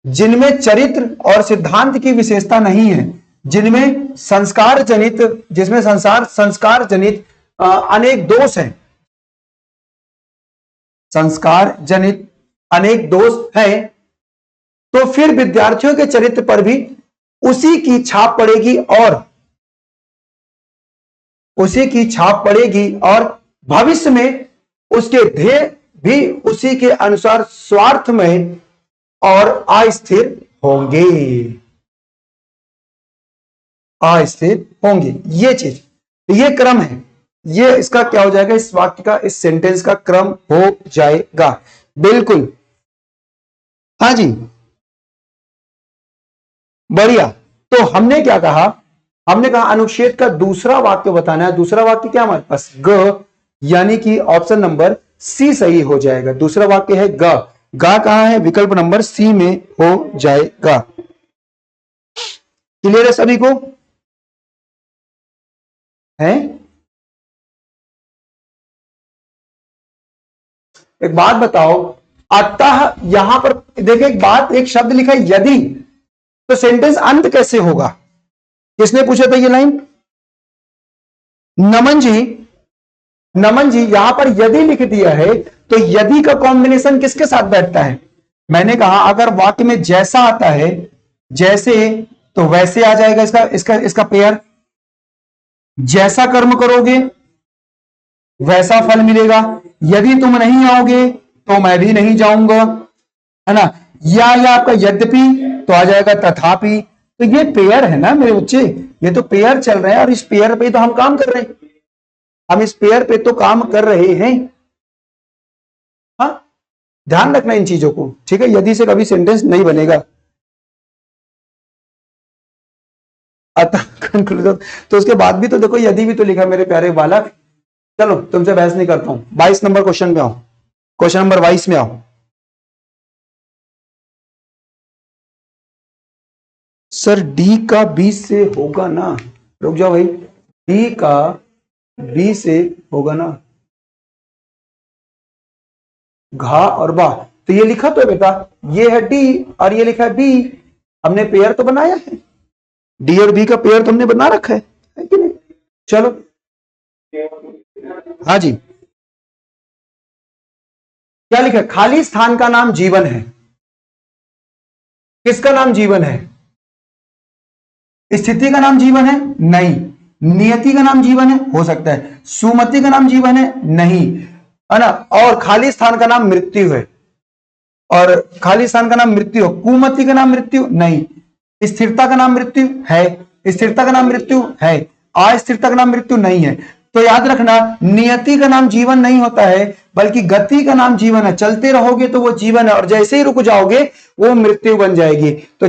जिनमें चरित्र और सिद्धांत की विशेषता नहीं है, जिसमें संस्कार जनित अनेक दोष हैं, संस्कार जनित अनेक दोष हैं, तो फिर विद्यार्थियों के चरित्र पर भी उसी की छाप पड़ेगी और भविष्य में उसके ध्येय भी उसी के अनुसार स्वार्थमय और अस्थिर होंगे। ये चीज, ये क्रम है, ये इसका क्या हो जाएगा, इस वाक्य का, इस सेंटेंस का क्रम हो जाएगा। बिल्कुल, हाँ जी, बढ़िया। तो हमने क्या कहा, हमने कहा अनुच्छेद का दूसरा वाक्य बताना है। दूसरा वाक्य क्या हमारे पास, ग, यानी कि ऑप्शन नंबर सी सही हो जाएगा। दूसरा वाक्य है ग, गा कहां है, विकल्प नंबर सी में हो जाएगा। क्लियर है सभी को? है? एक बात बताओ, अतः यहां पर देखिए एक बात, एक शब्द लिखा है यदि, तो सेंटेंस अंत कैसे होगा? किसने पूछा था ये लाइन? नमन जी यहां पर यदि लिख दिया है, तो यदि का कॉम्बिनेशन किसके साथ बैठता है? मैंने कहा अगर वाक्य में जैसा आता है, जैसे, तो वैसे आ जाएगा इसका पेयर। जैसा कर्म करोगे वैसा फल मिलेगा, यदि तुम नहीं आओगे तो मैं भी नहीं जाऊंगा, है ना। या आपका यद्यपि तो आ जाएगा तथापि। तो ये पेयर है ना मेरे बच्चे, ये तो पेयर चल रहे हैं और इस पेयर पे तो हम काम कर रहे हैं, हम इस पेयर पे तो काम कर रहे हैं। हाँ, ध्यान रखना इन चीजों को, ठीक है। यदि से कभी सेंटेंस नहीं बनेगा। अतः कंक्लूजन, तो उसके बाद भी तो देखो यदि भी तो लिखा मेरे प्यारे बालक। चलो तुमसे बहस नहीं करता हूं, 22 नंबर क्वेश्चन में आओ, क्वेश्चन नंबर 22 में आओ। सर डी का बी से होगा ना, रुक जाओ भाई, डी का बी से होगा ना, घा और बा, तो ये लिखा तो है बेटा, ये है डी और ये लिखा है बी, हमने पेयर तो बनाया है, डी और बी का पेयर तुमने बना रखा है कि नहीं? चलो, हाँ जी, क्या लिखा है? खाली स्थान का नाम जीवन है। किसका नाम जीवन है? स्थिति का नाम जीवन है? नहीं। नियति का नाम जीवन है? हो सकता है। सुमति का नाम जीवन है? नहीं, है ना। और खाली स्थान का नाम मृत्यु है, और खाली स्थान का नाम मृत्यु। कुमति का नाम मृत्यु? नहीं। स्थिरता का नाम मृत्यु है? स्थिरता का नाम मृत्यु है। अस्थिरता का नाम मृत्यु नहीं है। तो याद रखना, नियति का नाम जीवन नहीं होता है, बल्कि गति का नाम जीवन है। चलते रहोगे तो वो जीवन है, और जैसे ही रुक जाओगे वो मृत्यु बन जाएगी। तो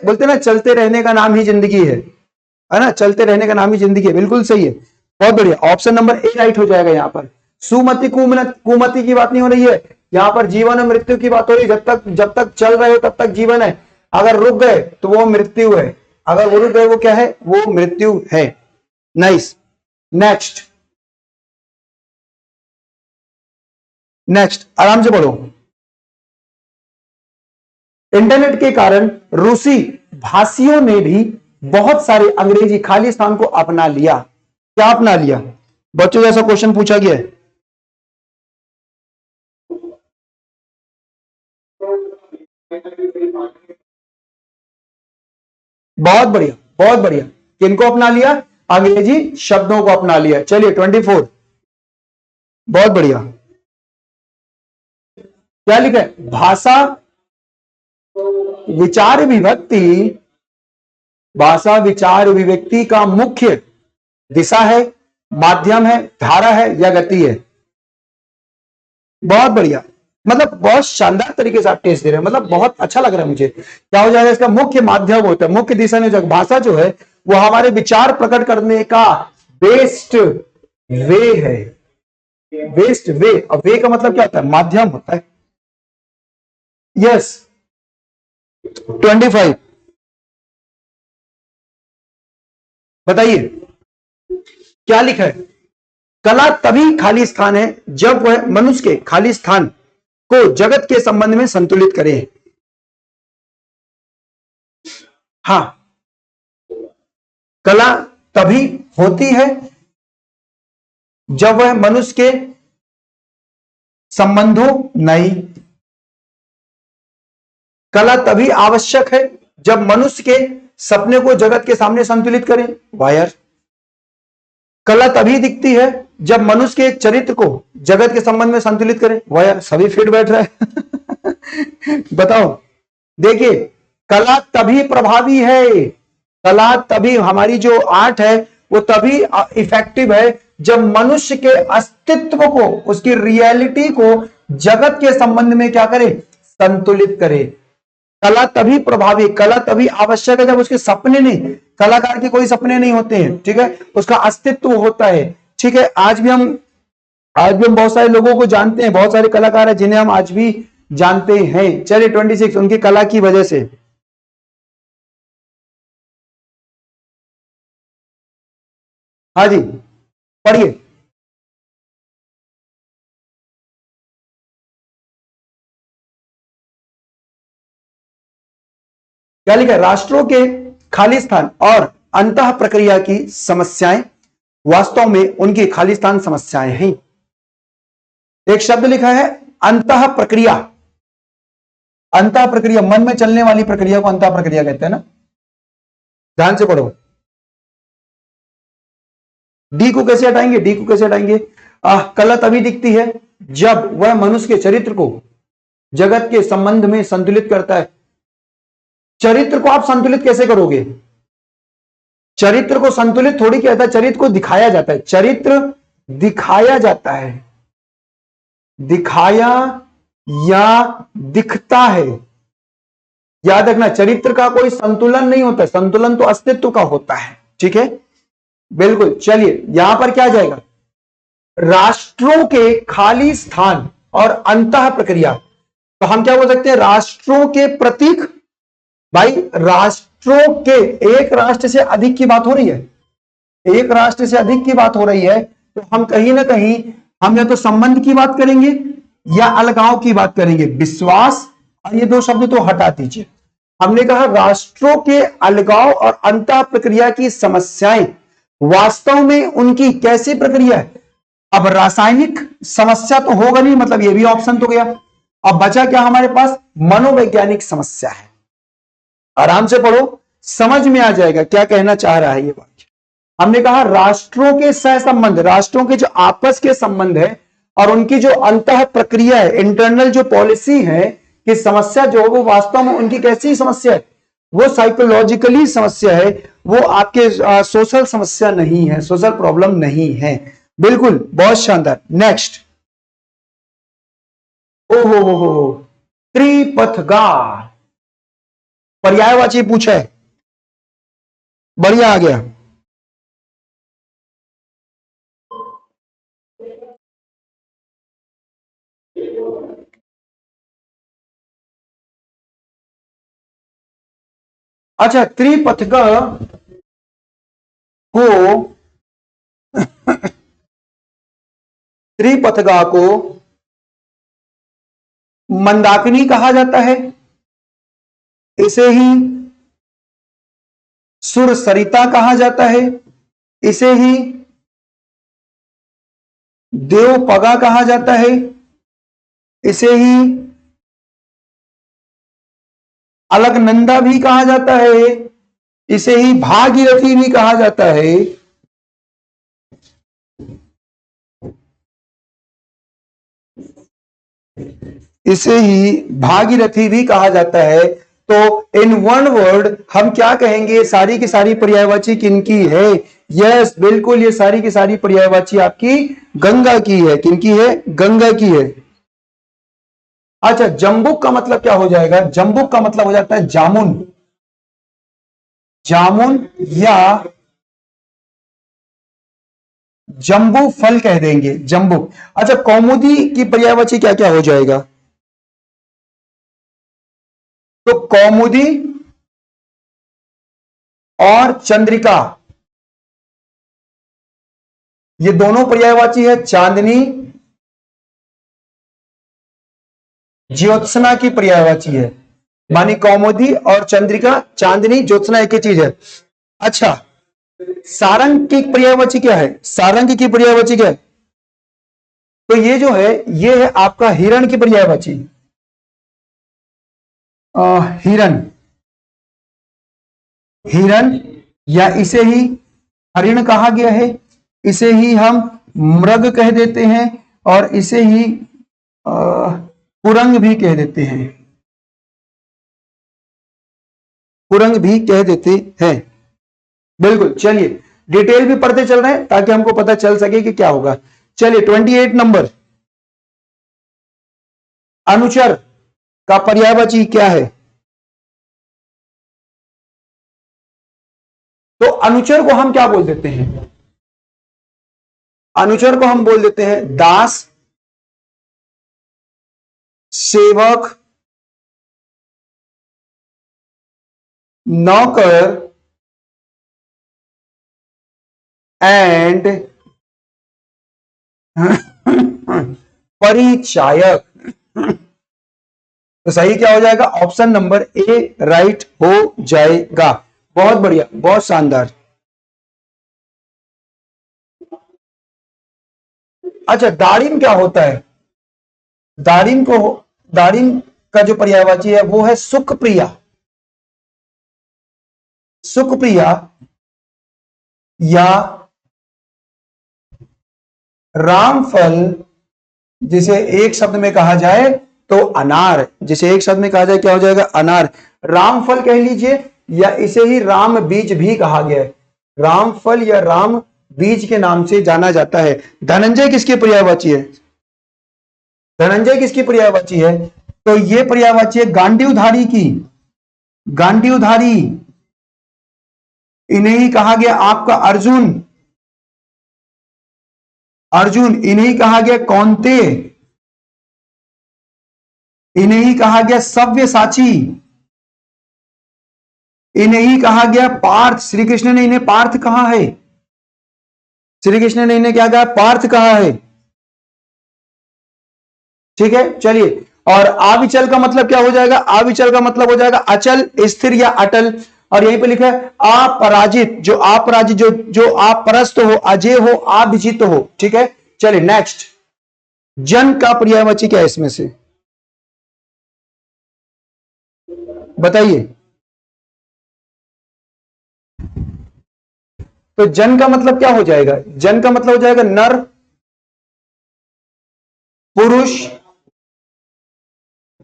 बोलते ना, चलते रहने का नाम ही जिंदगी है ना, चलते रहने का नाम ही जिंदगी है। बिल्कुल सही है, बहुत बढ़िया, ऑप्शन नंबर ए राइट हो जाएगा। यहाँ पर सुमति कुमति की बात नहीं हो रही है, यहाँ पर जीवन और मृत्यु की बात हो रही है। जब तक चल रहे हो तब तक जीवन है, अगर रुक गए तो वो मृत्यु है, अगर वो रुक गए वो क्या है, वो मृत्यु है। नाइस। नेक्स्ट नेक्स्ट, आराम से पढ़ो। इंटरनेट के कारण रूसी भाषियों ने भी बहुत सारे अंग्रेजी खालिस्तान को अपना लिया। क्या अपना लिया बच्चों? जैसा क्वेश्चन पूछा गया है। बहुत बढ़िया, बहुत बढ़िया। किनको अपना लिया? अंग्रेजी शब्दों को अपना लिया। चलिए 24, बहुत बढ़िया। क्या लिखा है? भाषा विचार विभक्ति, भाषा विचार विभक्ति का मुख्य दिशा है, माध्यम है, धारा है या गति है? बहुत बढ़िया, मतलब बहुत शानदार तरीके से आप टेस्ट दे रहे हैं, मतलब बहुत अच्छा लग रहा है मुझे। क्या हो जाएगा इसका? मुख्य माध्यम होता है, मुख्य दिशा नहीं हो जाएगा। भाषा जो है वो हमारे विचार प्रकट करने का बेस्ट वे है, बेस्ट वे। और वे का मतलब क्या होता है? माध्यम होता है। यस 25 बताइए क्या लिखा है? कला तभी खाली स्थान है जब वह मनुष्य के खाली स्थान को जगत के संबंध में संतुलित करे। हां, कला तभी होती है जब वह मनुष्य के संबंधों नहीं, कला तभी आवश्यक है जब मनुष्य के सपने को जगत के सामने संतुलित करें। वायर, कला तभी दिखती है जब मनुष्य के चरित्र को जगत के संबंध में संतुलित करें। वायर, सभी फिट बैठ रहा है। बताओ, देखिए कला तभी प्रभावी है, कला तभी, हमारी जो आर्ट है वो तभी इफेक्टिव है जब मनुष्य के अस्तित्व को, उसकी रियलिटी को जगत के संबंध में क्या करे? संतुलित करे। कला तभी प्रभावी, कला तभी आवश्यक है जब उसके सपने नहीं, कलाकार के कोई सपने नहीं होते हैं, ठीक है, उसका अस्तित्व होता है। ठीक है, आज भी हम बहुत सारे लोगों को जानते हैं, बहुत सारे कलाकार हैं जिन्हें हम आज भी जानते हैं। चलिए 26, उनकी कला की वजह से। हाँ जी पढ़िए। क्या लिखा है? राष्ट्रों के खालिस्तान और अंतः प्रक्रिया की समस्याएं वास्तव में उनकी खालिस्तान समस्याएं हैं। एक शब्द लिखा है अंतः प्रक्रिया। अंतः प्रक्रिया, मन में चलने वाली प्रक्रिया को अंतः प्रक्रिया कहते हैं ना। ध्यान से पढ़ो। डी को कैसे हटाएंगे? डी को कैसे हटाएंगे? कला तभी दिखती है जब वह मनुष्य के चरित्र को जगत के संबंध में संतुलित करता है। चरित्र को आप संतुलित कैसे करोगे? चरित्र को संतुलित थोड़ी कहता है, चरित्र को दिखाया जाता है। चरित्र दिखाया जाता है, दिखाया या दिखता है। याद रखना, चरित्र का कोई संतुलन नहीं होता है, संतुलन तो अस्तित्व का होता है। ठीक है, बिल्कुल। चलिए यहां पर क्या जाएगा? राष्ट्रों के खाली स्थान और अंतः प्रक्रिया। तो हम क्या बोल सकते हैं? राष्ट्रों के प्रतीक। भाई राष्ट्रों के, एक राष्ट्र से अधिक की बात हो रही है, एक राष्ट्र से अधिक की बात हो रही है, तो हम कहीं ना कहीं हम या तो संबंध की बात करेंगे या अलगाव की बात करेंगे। विश्वास और ये दो शब्द तो हटा दीजिए। हमने कहा राष्ट्रों के अलगाव और अंतः प्रक्रिया की समस्याएं वास्तव में उनकी कैसी प्रक्रिया है? अब रासायनिक समस्या तो होगा नहीं, मतलब ये भी ऑप्शन तो गया। अब बचा क्या हमारे पास? मनोवैज्ञानिक समस्या है। आराम से पढ़ो, समझ में आ जाएगा क्या कहना चाह रहा है ये वाक्य। हमने कहा राष्ट्रों के सहसंबंध, राष्ट्रों के जो आपस के संबंध है और उनकी जो अंतः प्रक्रिया है, इंटरनल जो पॉलिसी है कि समस्या जो है वो वास्तव में उनकी कैसी समस्या है? वो साइकोलॉजिकली समस्या है, वो आपके सोशल समस्या नहीं है, सोशल प्रॉब्लम नहीं है। बिल्कुल, बहुत शानदार। नेक्स्ट, ओहो, त्रिपथगार, पर्यायवाची पूछा है, बढ़िया आ गया। अच्छा, त्रिपथगा को त्रिपथगा को मंदाकिनी कहा जाता है, इसे ही सुरसरिता कहा जाता है, इसे ही देवपगा कहा जाता है, इसे ही अलकनंदा भी कहा जाता है, इसे ही भागीरथी भी कहा जाता है, इसे ही भागीरथी भी कहा जाता है। तो इन वन वर्ड हम क्या कहेंगे, सारी की सारी पर्यायवाची किनकी है? यस, बिल्कुल, ये सारी की सारी पर्यायवाची आपकी गंगा की है। किनकी है? गंगा की है। अच्छा, जम्बुक का मतलब क्या हो जाएगा? जम्बुक का मतलब हो जाता है जामुन, जामुन या जम्बू फल कह देंगे, जम्बुक। अच्छा, कौमुदी की पर्यायवाची क्या क्या हो जाएगा? तो कौमुदी और चंद्रिका, ये दोनों पर्यायवाची है। चांदनी ज्योत्सना की पर्यायवाची है, मानी कौमुदी और चंद्रिका, चांदनी ज्योत्सना एक ही चीज है। अच्छा, सारंग की पर्यायवाची क्या है? सारंग की पर्यायवाची क्या है? तो ये जो है, ये है आपका हिरण की पर्यायवाची। हिरण, हिरण या इसे ही हरिण कहा गया है, इसे ही हम मृग कह देते हैं, और इसे ही कुरंग भी कह देते हैं, कुरंग भी कह देते हैं। बिल्कुल, चलिए डिटेल भी पढ़ते चल रहे हैं ताकि हमको पता चल सके कि क्या होगा। चलिए 28 नंबर, अनुचर का पर्यायवाची क्या है? तो अनुचर को हम क्या बोल देते हैं? अनुचर को हम बोल देते हैं दास, सेवक, नौकर एंड परिचायक। तो सही क्या हो जाएगा? ऑप्शन नंबर ए राइट हो जाएगा। बहुत बढ़िया, बहुत शानदार। अच्छा, दारिम क्या होता है? दारिम का जो पर्यायवाची है वो है सुखप्रिया, सुखप्रिया या रामफल, जिसे एक शब्द में कहा जाए तो अनार। जिसे एक शब्द में कहा जाए क्या हो जाएगा? अनार। रामफल कह लीजिए, या इसे ही राम बीज भी कहा गया है। रामफल या राम बीज के नाम से जाना जाता है। धनंजय किसकी पर्यायवाची है? धनंजय किसकी पर्यायवाची है? तो ये पर्यायवाची है गांडीवधारी की। गांडीवधारी, इन्हें ही कहा गया आपका अर्जुन, अर्जुन इन्हें ही कहा गया कौन्तेय, इन्हें ही कहा गया सव्यसाची, इन्हें ही कहा गया पार्थ। श्री कृष्ण ने इन्हें पार्थ कहा है, श्री कृष्ण ने इन्हें क्या कहा? पार्थ कहा है। ठीक है, चलिए। और अविचल का मतलब क्या हो जाएगा? अविचल का मतलब हो जाएगा अचल, स्थिर या अटल। और यहीं पे लिखा है अपराजित, जो अपराजित, जो अपरस्त हो, अजय हो, अभिजित हो। ठीक है, चलिए नेक्स्ट। जन का पर्यायवाची क्या है इसमें से? बताइए। तो जन का मतलब क्या हो जाएगा? जन का मतलब हो जाएगा नर, पुरुष,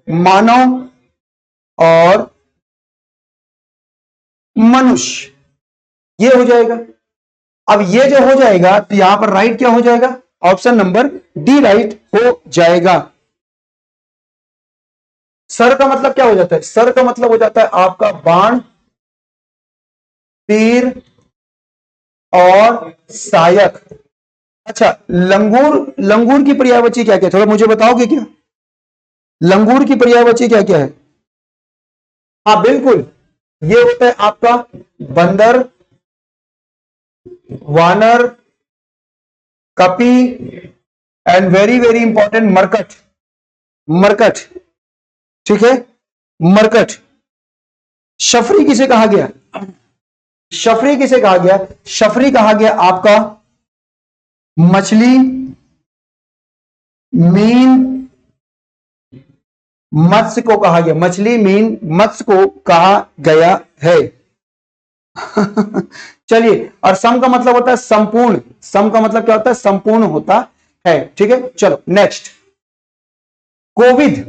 मानव और मनुष्य, ये हो जाएगा। अब ये जो हो जाएगा तो यहां पर राइट क्या हो जाएगा? ऑप्शन नंबर डी राइट हो जाएगा। सर का मतलब क्या हो जाता है? सर का मतलब हो जाता है आपका बाण, तीर और सायक। अच्छा, लंगूर, लंगूर की पर्यायवाची क्या क्या? थोड़ा मुझे बताओगे क्या? लंगूर की पर्यायवाची क्या क्या है? हाँ बिल्कुल, ये होता है आपका बंदर, वानर, कपि, एंड वेरी वेरी इंपॉर्टेंट मरकट, मरकट, ठीक है, मरकट। शफरी किसे कहा गया? शफरी किसे कहा गया? शफरी कहा गया आपका मछली, मीन, मत्स्य को कहा गया, मछली, मीन, मत्स्य को कहा गया है। चलिए, और सम का मतलब होता है संपूर्ण, सम का मतलब क्या होता है? संपूर्ण होता है, ठीक है। चलो नेक्स्ट, कोविड,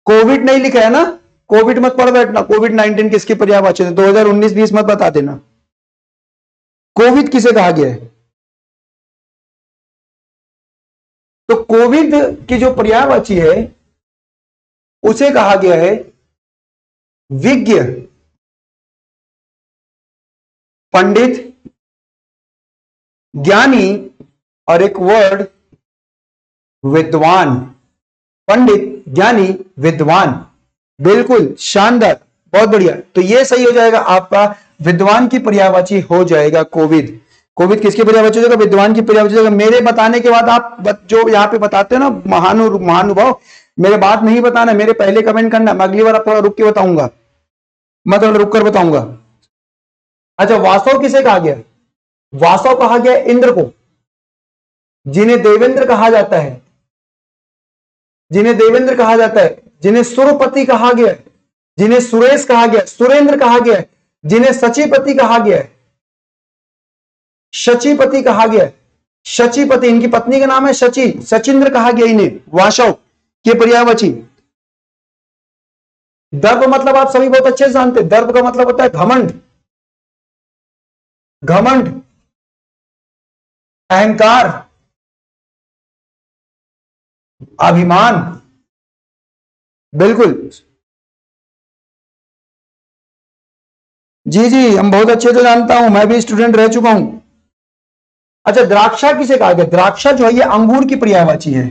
कोविड नहीं लिखा है ना, कोविड मत पढ़ बैठना, कोविड-19 किसकी पर्यायवाची है? 2019-20 मत बता देना। कोविड किसे कहा गया है? तो कोविड की जो पर्यायवाची है उसे कहा गया है विज्ञ, पंडित, ज्ञानी, और एक वर्ड विद्वान। पंडित, ज्ञानी, विद्वान, बिल्कुल शानदार, बहुत बढ़िया। तो ये सही हो जाएगा आपका, विद्वान की पर्यायवाची हो जाएगा कोविद। कोविद किसकी पर्यायवाची हो जाएगा? विद्वान की पर्यायवाची हो जाएगा। मेरे बताने के बाद आप जो यहां पे बताते हो ना महानुभाव, मेरे बात नहीं बताना, मेरे पहले कमेंट करना, मैं अगली बार थोड़ा रुक के बताऊंगा, मैं थोड़ा रुक कर बताऊंगा। अच्छा, वासव किसे कहा गया? वासव कहा गया इंद्र को, जिन्हें देवेंद्र कहा जाता है, जिन्हें देवेंद्र कहा जाता है, जिन्हें सुरपति कहा गया है, जिन्हें सुरेश कहा गया, सुरेंद्र कहा गया है, जिन्हें सचिपति कहा गया है, शचीपति कहा गया है, शचीपति, इनकी पत्नी का नाम है शची, सचिंद्र कहा गया इन्हें, वासव के पर्यायवाची। दर्प मतलब आप सभी बहुत अच्छे से जानते हैं, दर्प का मतलब होता है घमंड, घमंड, अहंकार, अभिमान, बिल्कुल जी जी, हम बहुत अच्छे से जानता हूं, मैं भी स्टूडेंट रह चुका हूं। अच्छा, द्राक्षा किसे कहा गया? द्राक्षा जो है ये अंगूर की पर्यायवाची है,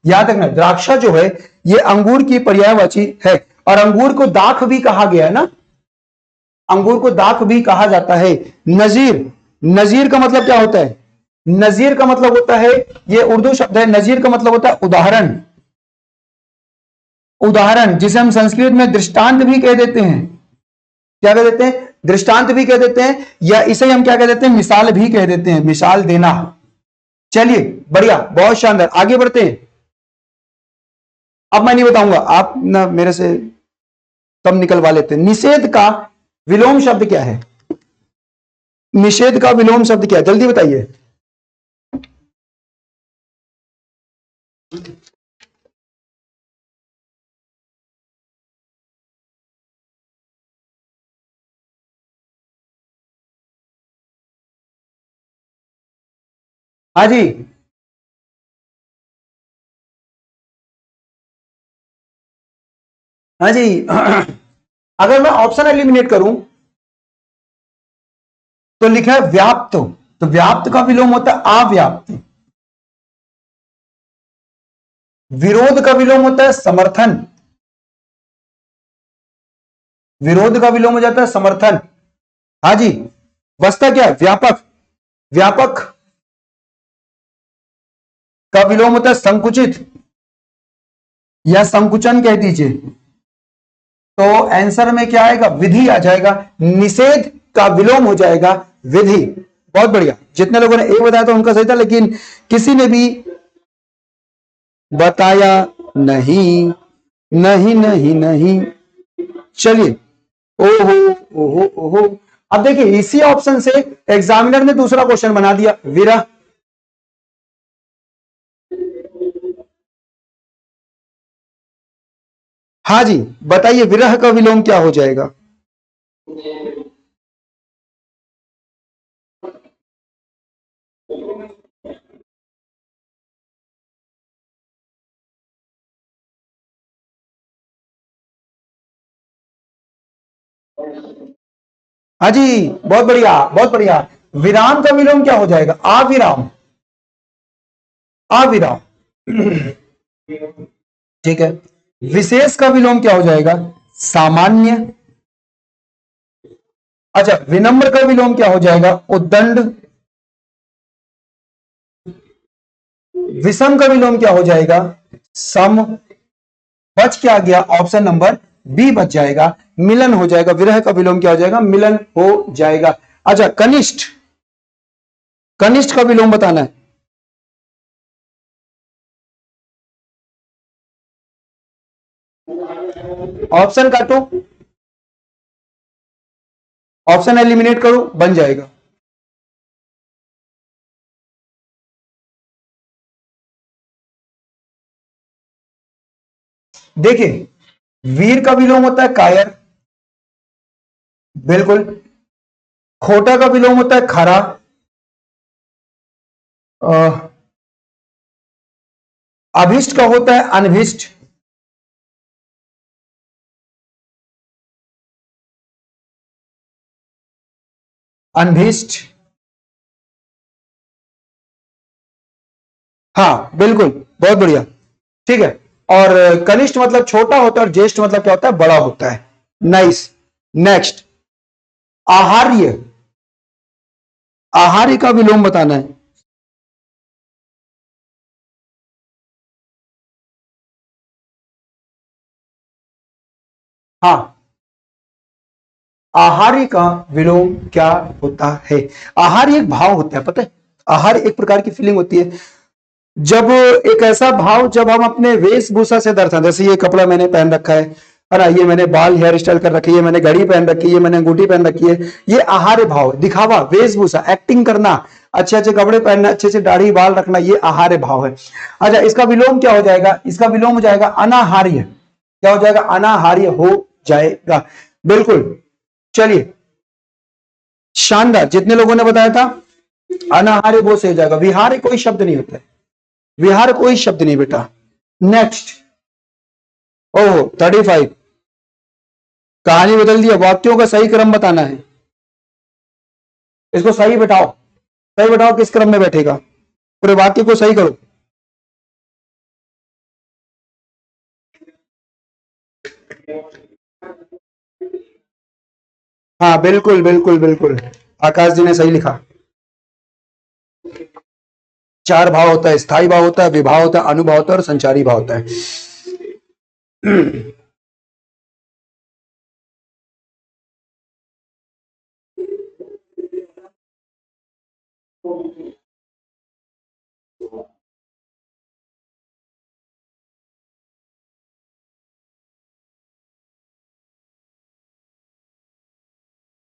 याद रखना, द्राक्षा जो है ये अंगूर की पर्यायवाची है। और अंगूर को दाख भी कहा गया है ना, अंगूर को दाख भी कहा जाता है। नजीर, नजीर का मतलब क्या होता है? नजीर का मतलब होता है, ये उर्दू शब्द है, नजीर का मतलब होता है उदाहरण, उदाहरण, जिसे हम संस्कृत में दृष्टांत भी कह देते हैं। क्या कह देते हैं? दृष्टांत भी कह देते हैं, या इसे हम क्या कह देते हैं? मिसाल भी कह देते हैं, मिसाल देना। चलिए बढ़िया, बहुत शानदार, आगे बढ़ते हैं। अब मैं नहीं बताऊंगा, आप ना मेरे से तब निकलवा लेते हैं। निषेध का विलोम शब्द क्या है? निषेध का विलोम शब्द क्या है? जल्दी बताइए। हाँ जी, हाँ जी। अगर मैं ऑप्शन एलिमिनेट करूं तो लिखा है व्याप्त, तो व्याप्त का विलोम होता है अव्याप्त। विरोध का विलोम होता है समर्थन, विरोध का विलोम हो जाता है समर्थन। हाँ जी, बचता क्या है? व्यापक, व्यापक का विलोम होता है संकुचित या संकुचन कह दीजिए। तो आंसर में क्या आएगा? विधि आ जाएगा। निषेध का विलोम हो जाएगा विधि। बहुत बढ़िया, जितने लोगों ने एक बताया था उनका सही था, लेकिन किसी ने भी बताया नहीं, नहीं नहीं नहीं। चलिए, ओहो ओहो ओहो, अब देखिए इसी ऑप्शन से एग्जामिनर ने दूसरा क्वेश्चन बना दिया, विरह। हाँ जी, बताइए विरह का विलोम क्या हो जाएगा? हाँ जी, बहुत बढ़िया बहुत बढ़िया। विराम का विलोम क्या हो जाएगा? अविराम, अविराम। ठीक है। विशेष का विलोम क्या हो जाएगा? सामान्य। अच्छा, विनम्र का विलोम क्या हो जाएगा? उद्दंड। विषम का विलोम क्या हो जाएगा? सम। बच क्या गया? ऑप्शन नंबर बी बच जाएगा, मिलन हो जाएगा। विरह का विलोम क्या हो जाएगा? मिलन हो जाएगा। अच्छा, कनिष्ठ, कनिष्ठ का विलोम बताना है। ऑप्शन काटो, ऑप्शन एलिमिनेट करो, बन जाएगा। देखिए, वीर का विलोम होता है कायर, बिल्कुल। खोटा का विलोम होता है खरा। अभिष्ट का होता है अनभिष्ट। अनभिष्ट, हाँ बिल्कुल, बहुत बढ़िया, ठीक है। और कनिष्ठ मतलब छोटा होता है, और ज्येष्ठ मतलब क्या होता है? बड़ा होता है। नाइस। नेक्स्ट, आहार्य, आहार्य का विलोम बताना है। हाँ, आहार्य का विलोम क्या होता है? आहार्य एक भाव होता है, पता है? आहार्य एक प्रकार की फीलिंग होती है, जब एक ऐसा भाव जब हम अपने वेशभूषा से दर्शाते, जैसे ये कपड़ा मैंने पहन रखा है ना, ये मैंने बाल हेयर स्टाइल कर रखी है, मैंने घड़ी पहन रखी है, ये मैंने अंगूठी पहन रखी है, ये आहार्य भाव, दिखावा, वेशभूषा, एक्टिंग करना, अच्छे अच्छे कपड़े पहनना, अच्छे अच्छे दाढ़ी बाल रखना, ये आहार्य भाव है। अच्छा, इसका विलोम क्या हो जाएगा? इसका विलोम हो जाएगा अनाहार्य। क्या हो जाएगा? अनाहार्य हो जाएगा, बिल्कुल। चलिए, शानदार, जितने लोगों ने बताया था अनाहार्य वो से हो जाएगा। विहार्य कोई शब्द नहीं होता है, विहार कोई शब्द नहीं बेटा। नेक्स्ट, ओहो 35, कहानी बदल दिया। वाक्यों का सही क्रम बताना है, इसको सही बैठाओ, सही बैठाओ, किस क्रम में बैठेगा, पूरे वाक्य को सही करो। हाँ बिल्कुल बिल्कुल बिल्कुल, आकाश जी ने सही लिखा। 4 भाव होता है, स्थायी भाव होता है, विभाव होता है, अनुभाव होता है और संचारी भाव होता है।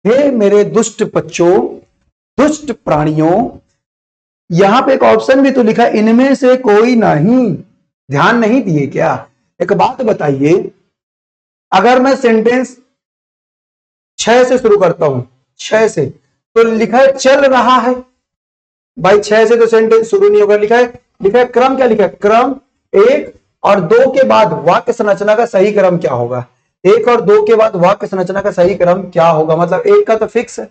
हे मेरे दुष्ट बच्चों, दुष्ट प्राणियों, यहां पे एक ऑप्शन भी तो लिखा, इनमें से कोई नहीं, ध्यान नहीं दिए क्या? एक बात बताइए, अगर मैं सेंटेंस 6 से शुरू करता हूं, 6 से, तो लिखा है चल रहा है, भाई 6 से तो सेंटेंस शुरू नहीं होगा। लिखा है क्रम, क्या लिखा है? क्रम 1 और 2 के बाद वाक्य संरचना का सही क्रम क्या होगा? 1 और 2 के बाद वाक्य संरचना का सही क्रम क्या होगा? मतलब 1 का तो फिक्स है,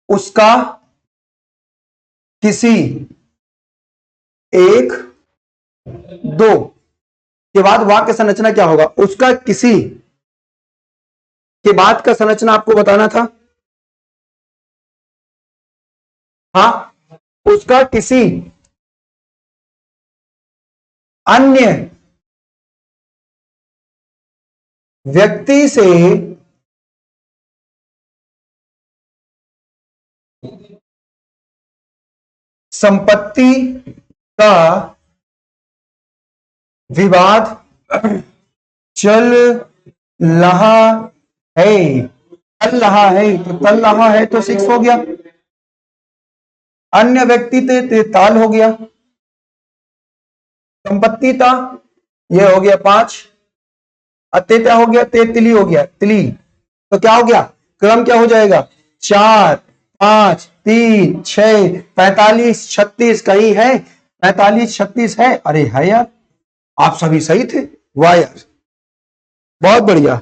उसका किसी 1 2 के बाद वाक्य संरचना क्या होगा? उसका किसी के बाद का संरचना आपको बताना था। हाँ, उसका किसी अन्य व्यक्ति से संपत्ति का विवाद चल रहा है, चल रहा है, तो चल रहा है तो 6 हो गया, अन्य व्यक्ति ते ताल हो गया, संपत्ति था ये हो गया 5, अत्य क्या हो गया? तिली हो गया, तिली। तो क्या हो गया? क्रम क्या हो जाएगा? 4 5 3 6 45 36 कहीं है? 45 36 है? अरे है यार, आप सभी सही थे, वाह यार, बहुत बढ़िया,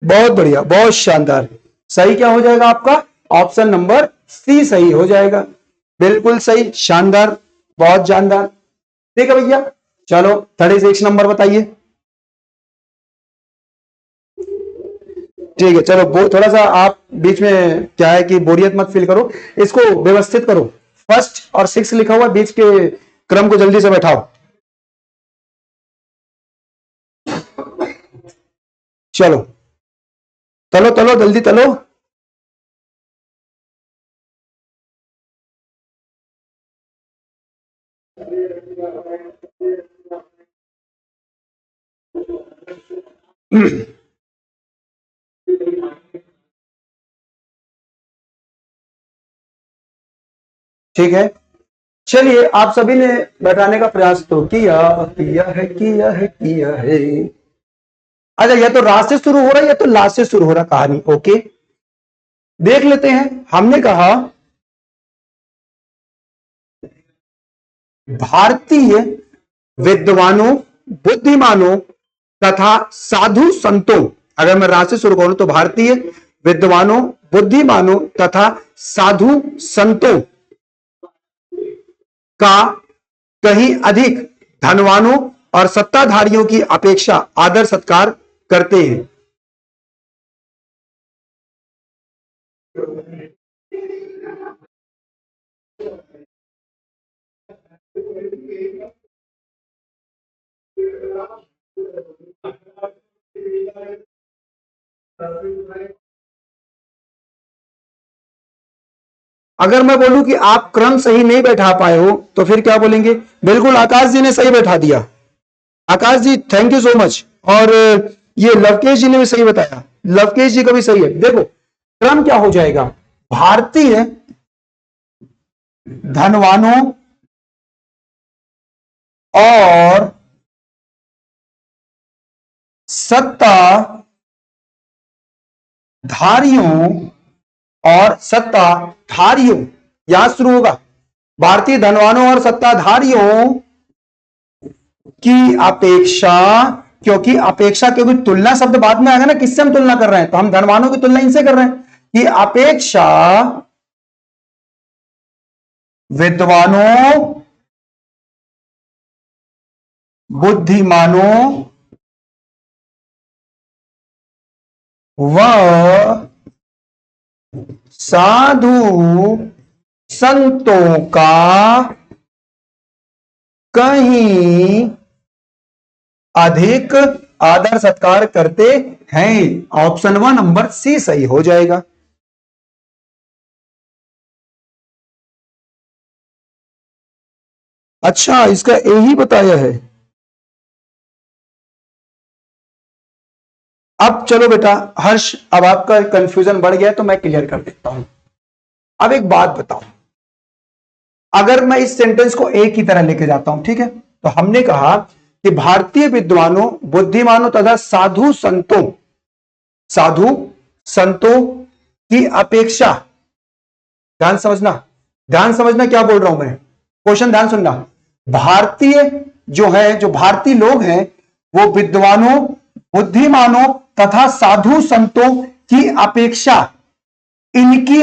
बहुत बढ़िया, बहुत शानदार। सही क्या हो जाएगा आपका? ऑप्शन नंबर सी सही हो जाएगा, बिल्कुल सही, शानदार, बहुत जानदार। ठीक है भैया, चलो 36 नंबर बताइए। ठीक है, चलो थोड़ा सा आप बीच में क्या है कि बोरियत मत फील करो, इसको व्यवस्थित करो। फर्स्ट और 6 लिखा हुआ, बीच के क्रम को जल्दी से बैठाओ। चलो तलो तलो जल्दी तलो। ठीक है, चलिए आप सभी ने बैठाने का प्रयास तो किया किया है किया है किया है। अच्छा, या तो रा से शुरू हो रहा है या तो ला से शुरू हो रहा कहानी। ओके, देख लेते हैं। हमने कहा भारतीय विद्वानों, बुद्धिमानों तथा साधु संतों, अगर मैं रा से शुरू करूं तो भारतीय विद्वानों, बुद्धिमानों तथा साधु संतों का कहीं अधिक धनवानों और सत्ताधारियों की अपेक्षा आदर सत्कार करते हैं। अगर मैं बोलूं कि आप क्रम सही नहीं बैठा पाए हो तो फिर क्या बोलेंगे? बिल्कुल, आकाश जी ने सही बैठा दिया। आकाश जी थैंक यू सो मच। और ये लवकेश जी ने भी सही बताया, लवकेश जी का भी सही है। देखो क्रम क्या हो जाएगा, भारतीय धनवानों और सत्ताधारियों यहां शुरू होगा। भारतीय धनवानों और सत्ताधारियों की अपेक्षा, क्योंकि अपेक्षा, क्योंकि तुलना शब्द बाद में आएगा ना, किससे हम तुलना कर रहे हैं, तो हम धनवानों की तुलना इनसे कर रहे हैं कि अपेक्षा विद्वानों, बुद्धिमानों व साधु संतों का कहीं अधिक आदर सत्कार करते हैं। ऑप्शन 1 नंबर सी सही हो जाएगा। अच्छा, इसका यही बताया है। अब चलो बेटा हर्ष, अब आपका कंफ्यूजन बढ़ गया तो मैं क्लियर कर देता हूं। अब एक बात बताओ, अगर मैं इस सेंटेंस को एक ही तरह लेके जाता हूं, ठीक है, तो हमने कहा कि भारतीय विद्वानों, बुद्धिमानों तथा साधु संतों की अपेक्षा, ध्यान समझना, ध्यान समझना क्या बोल रहा हूं मैं, क्वेश्चन ध्यान सुनना। भारतीय जो है, जो भारतीय लोग हैं, वो विद्वानों, बुद्धिमानों तथा साधु संतों की अपेक्षा, इनकी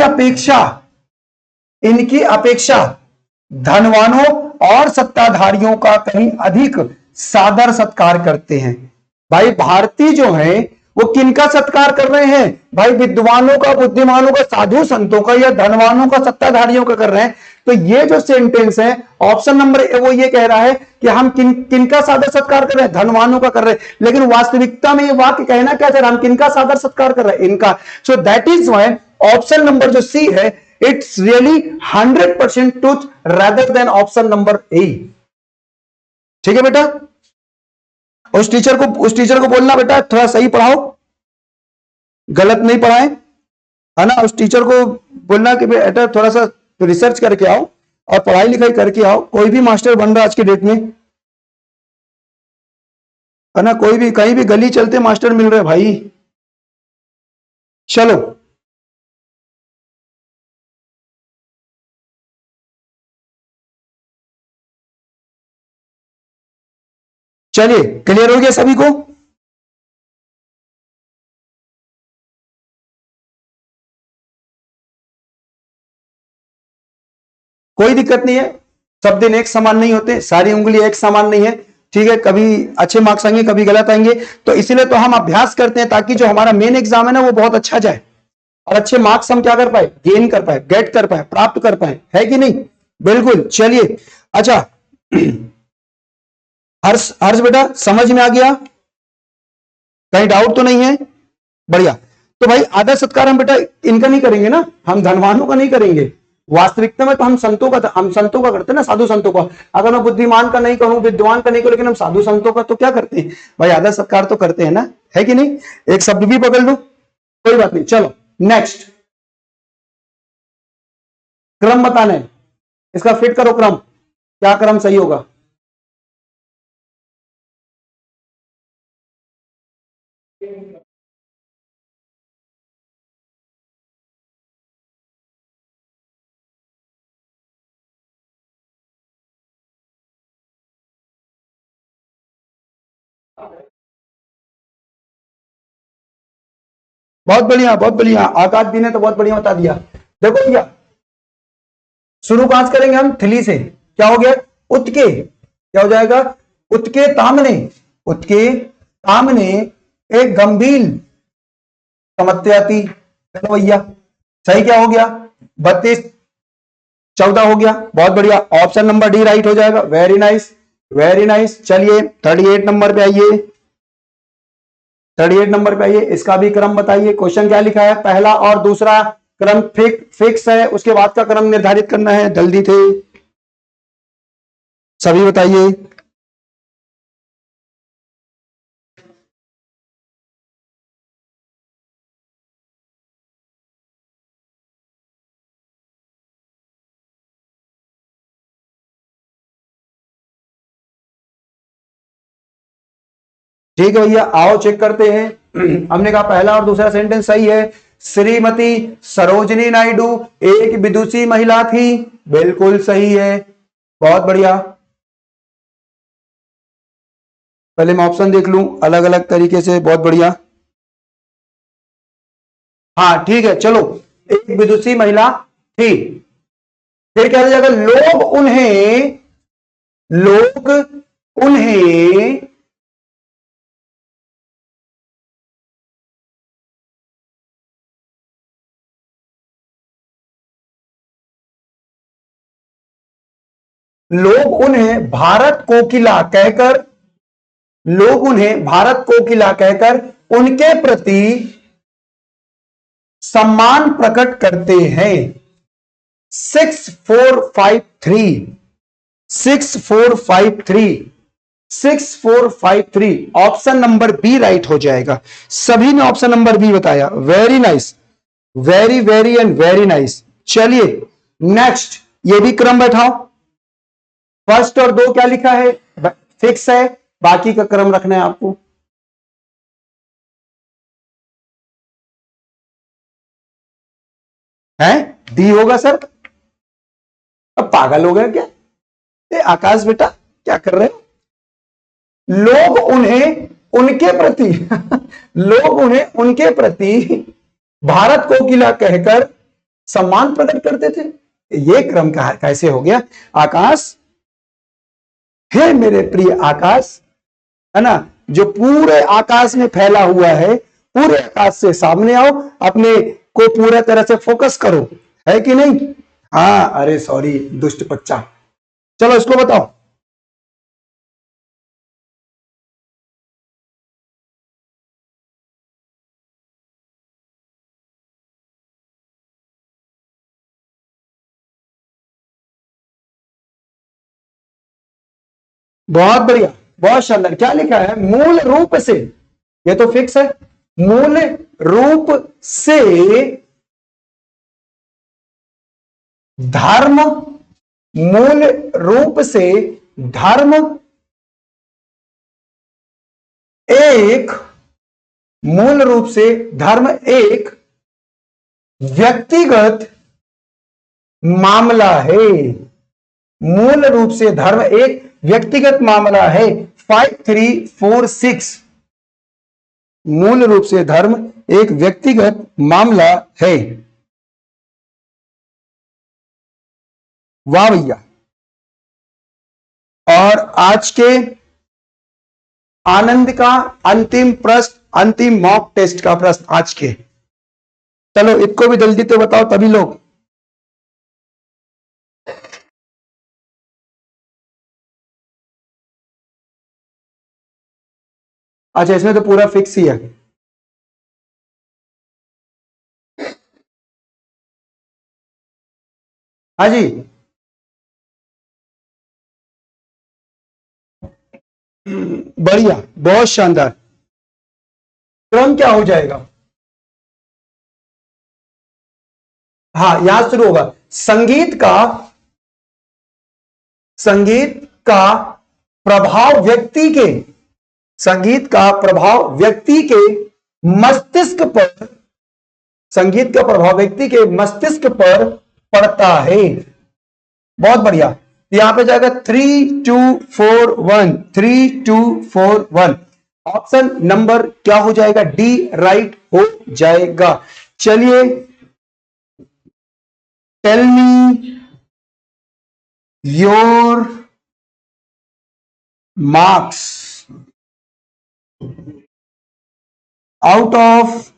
अपेक्षा धनवानों और सत्ताधारियों का कहीं अधिक सादर सत्कार करते हैं। भाई भारतीय जो है वो किनका सत्कार कर रहे हैं? भाई विद्वानों का, बुद्धिमानों का, साधु संतों का, या धनवानों का, सत्ताधारियों का कर रहे हैं। तो ये जो सेंटेंस है ऑप्शन नंबर वो ये कह रहा है कि हम किनका सादर सत्कार कर रहे हैं? धनवानों का कर रहे हैं। लेकिन वास्तविकता में ये वाक्य कहना क्या चाह रहा है? हम किनका सादर सत्कार कर रहे हैं? इनका। So that is why option number जो सी है, it's really 100% truth rather than option number A. ठीक है बेटा, उस टीचर को बोलना बेटा थोड़ा सही पढ़ाओ, गलत नहीं पढ़ाएं, है ना। उस टीचर को बोलना कि बेटा थोड़ा सा रिसर्च करके आओ और पढ़ाई लिखाई करके आओ। कोई भी मास्टर बन रहा है आज के डेट में, है ना, कोई भी कहीं भी गली चलते मास्टर मिल रहे भाई। चलो चलिए, क्लियर हो गया सभी को? कोई दिक्कत नहीं है, सब दिन एक समान नहीं होते, सारी उंगली एक समान नहीं है। ठीक है, कभी अच्छे मार्क्स आएंगे, कभी गलत आएंगे, तो इसीलिए तो हम अभ्यास करते हैं ताकि जो हमारा मेन एग्जाम है ना वो बहुत अच्छा जाए और अच्छे मार्क्स हम क्या कर पाए, गेन कर पाए, गेट कर पाए, प्राप्त कर पाए, है कि नहीं? बिल्कुल। चलिए, अच्छा हर्ष, हर्ष बेटा समझ में आ गया, कहीं डाउट तो नहीं है? बढ़िया। तो भाई आदर सत्कार हम बेटा इनका नहीं करेंगे ना, हम धनवानों का नहीं करेंगे। वास्तविकता में तो हम संतों का करते हैं ना, साधु संतों का। अगर मैं बुद्धिमान का नहीं करूं, विद्वान का नहीं करूं, लेकिन हम साधु संतों का तो क्या करते हैं भाई, आदर सत्कार तो करते हैं ना, है कि नहीं? एक शब्द भी पकड़ लो, कोई बात नहीं। चलो नेक्स्ट, क्रम बताना है, इसका फिट करो क्रम, क्या क्रम सही होगा? बहुत बढ़िया, बहुत बढ़िया, आकाश जी ने तो बहुत बढ़िया बता दिया। देखो भैया, शुरू कहां से करेंगे हम? थली से। क्या हो गया? उत्के, क्या हो जाएगा? उत्के तामने, उत्के तामने एक गंभीर समस्या थी। चलो भैया, सही क्या हो गया? 32 14 हो गया, बहुत बढ़िया। ऑप्शन नंबर डी राइट हो जाएगा। Very nice, very nice. चलिए 38 नंबर पे आइए, 38 नंबर पे आइए, इसका भी क्रम बताइए। क्वेश्चन क्या लिखा है? पहला और दूसरा क्रम फिक्स है, उसके बाद का क्रम निर्धारित करना है। जल्दी थे सभी, बताइए। ठीक है भैया, आओ चेक करते हैं। हमने कहा पहला और दूसरा सेंटेंस सही है। श्रीमती सरोजनी नायडू एक विदुषी महिला थी, बिल्कुल सही है, बहुत बढ़िया। पहले मैं ऑप्शन देख लूं अलग अलग तरीके से, बहुत बढ़िया। हाँ ठीक है, चलो, एक विदुषी महिला थी। फिर क्या हो जाएगा? लोग उन्हें लोग उन्हें भारत कोकिला कहकर, लोग उन्हें भारत कोकिला कहकर उनके प्रति सम्मान प्रकट करते हैं। 6453, 6453, 6453, ऑप्शन नंबर बी राइट हो जाएगा। सभी ने ऑप्शन नंबर बी बताया, very nice, very very and very nice. चलिए नेक्स्ट, ये भी क्रम बैठाओ। फर्स्ट और दो क्या लिखा है? फिक्स है, बाकी का क्रम रखना है आपको। है डी होगा सर? अब पागल हो गए क्या? आकाश बेटा क्या कर रहे हो? लोग उन्हें उनके प्रति लोग उन्हें उनके प्रति भारत कोकिला कहकर सम्मान प्रकट करते थे। ये क्रम कैसे हो गया आकाश? हे मेरे प्रिय आकाश, है ना, जो पूरे आकाश में फैला हुआ है, पूरे आकाश से सामने आओ, अपने को पूरा तरह से फोकस करो, है कि नहीं? हाँ, अरे सॉरी दुष्ट बच्चा। चलो इसको बताओ। बहुत बढ़िया, बहुत शानदार। क्या लिखा है? मूल रूप से, ये तो फिक्स है, मूल रूप से धर्म, मूल रूप से धर्म एक, मूल रूप से धर्म एक व्यक्तिगत मामला है। मूल रूप से धर्म एक व्यक्तिगत मामला है। 5346, मूल रूप से धर्म एक व्यक्तिगत मामला है। वाह भैया। और आज के आनंद का अंतिम प्रश्न, अंतिम मॉक टेस्ट का प्रश्न आज के। चलो इसको भी जल्दी से बताओ तभी लोग। अच्छा इसमें तो पूरा फिक्स ही है। हाँ जी, बढ़िया, बहुत शानदार। क्रम क्या हो जाएगा? हाँ यहां शुरू होगा संगीत का प्रभाव व्यक्ति के, संगीत का प्रभाव व्यक्ति के मस्तिष्क पर, संगीत का प्रभाव व्यक्ति के मस्तिष्क पर पड़ता है। बहुत बढ़िया। यहां पे जाएगा 3241, 3241। ऑप्शन नंबर क्या हो जाएगा? डी राइट हो जाएगा। चलिए tell me your marks out of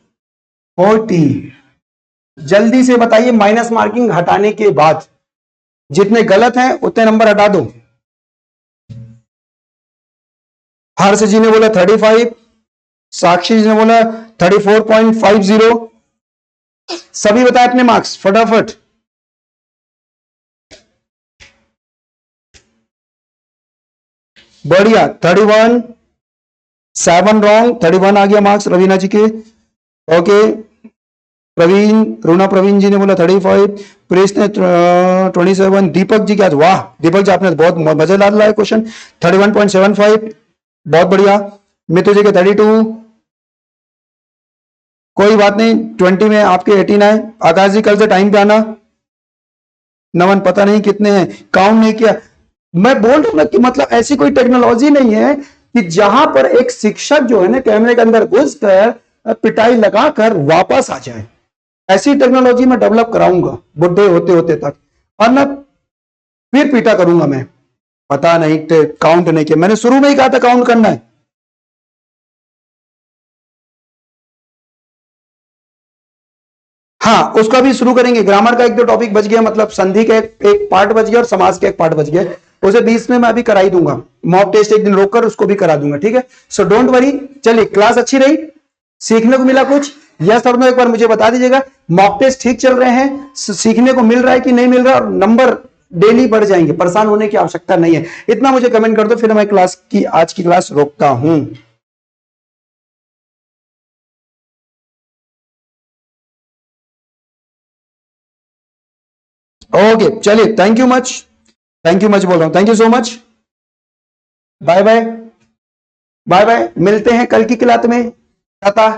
40। जल्दी से बताइए, माइनस मार्किंग हटाने के बाद जितने गलत हैं उतने नंबर हटा दो। हर्ष जी ने बोला 35, साक्षी जी ने बोला 34.50। सभी बताए अपने मार्क्स फटाफट। बढ़िया, 31, 7 रॉन्ग, 31 आ गया मार्क्स रवीना जी के। ओके प्रवीण, रूना प्रवीण जी ने बोला 35, प्रेस ने 27, दीपक जी क्या, वाह दीपक जी आपने बहुत मजेदार लाया क्वेश्चन। 31.75, बहुत बढ़िया। मितु जी के 32, कोई बात नहीं, 20 में आपके 18 है। आकाश जी कल से टाइम पे आना। नमन पता नहीं कितने हैं, काउंट नहीं किया। मैं बोल रहा हूं ना कि मतलब ऐसी कोई टेक्नोलॉजी नहीं है कि जहां पर एक शिक्षक जो है ना कैमरे के अंदर घुसकर पिटाई लगाकर वापस आ जाए। ऐसी टेक्नोलॉजी मैं डेवलप कराऊंगा बुढ़े होते होते तक, और मैं फिर पीटा करूंगा। मैं पता नहीं काउंट नहीं किया, मैंने शुरू में ही कहा था काउंट करना है। हाँ उसका भी शुरू करेंगे। ग्रामर का 1-2 टॉपिक बच गया, मतलब संधि का एक पार्ट बच गया और समास का एक पार्ट बच गया, उसे 20 में मैं अभी करा ही दूंगा। मॉक टेस्ट एक दिन रोककर उसको भी करा दूंगा, ठीक है। So don't worry. चलिए क्लास अच्छी रही, सीखने को मिला कुछ? यस और नो एक बार मुझे बता दीजिएगा। मॉक टेस्ट ठीक चल रहे हैं, सीखने को मिल रहा है कि नहीं मिल रहा, और नंबर डेली बढ़ जाएंगे, परेशान होने की आवश्यकता नहीं है। इतना मुझे कमेंट कर दो, फिर मैं क्लास की आज की क्लास रोकता हूं। ओके चलिए, thank you much, thank you much बोल रहा हूं, thank you so much. Bye bye, bye bye, मिलते हैं कल की क्लास में। टाटा।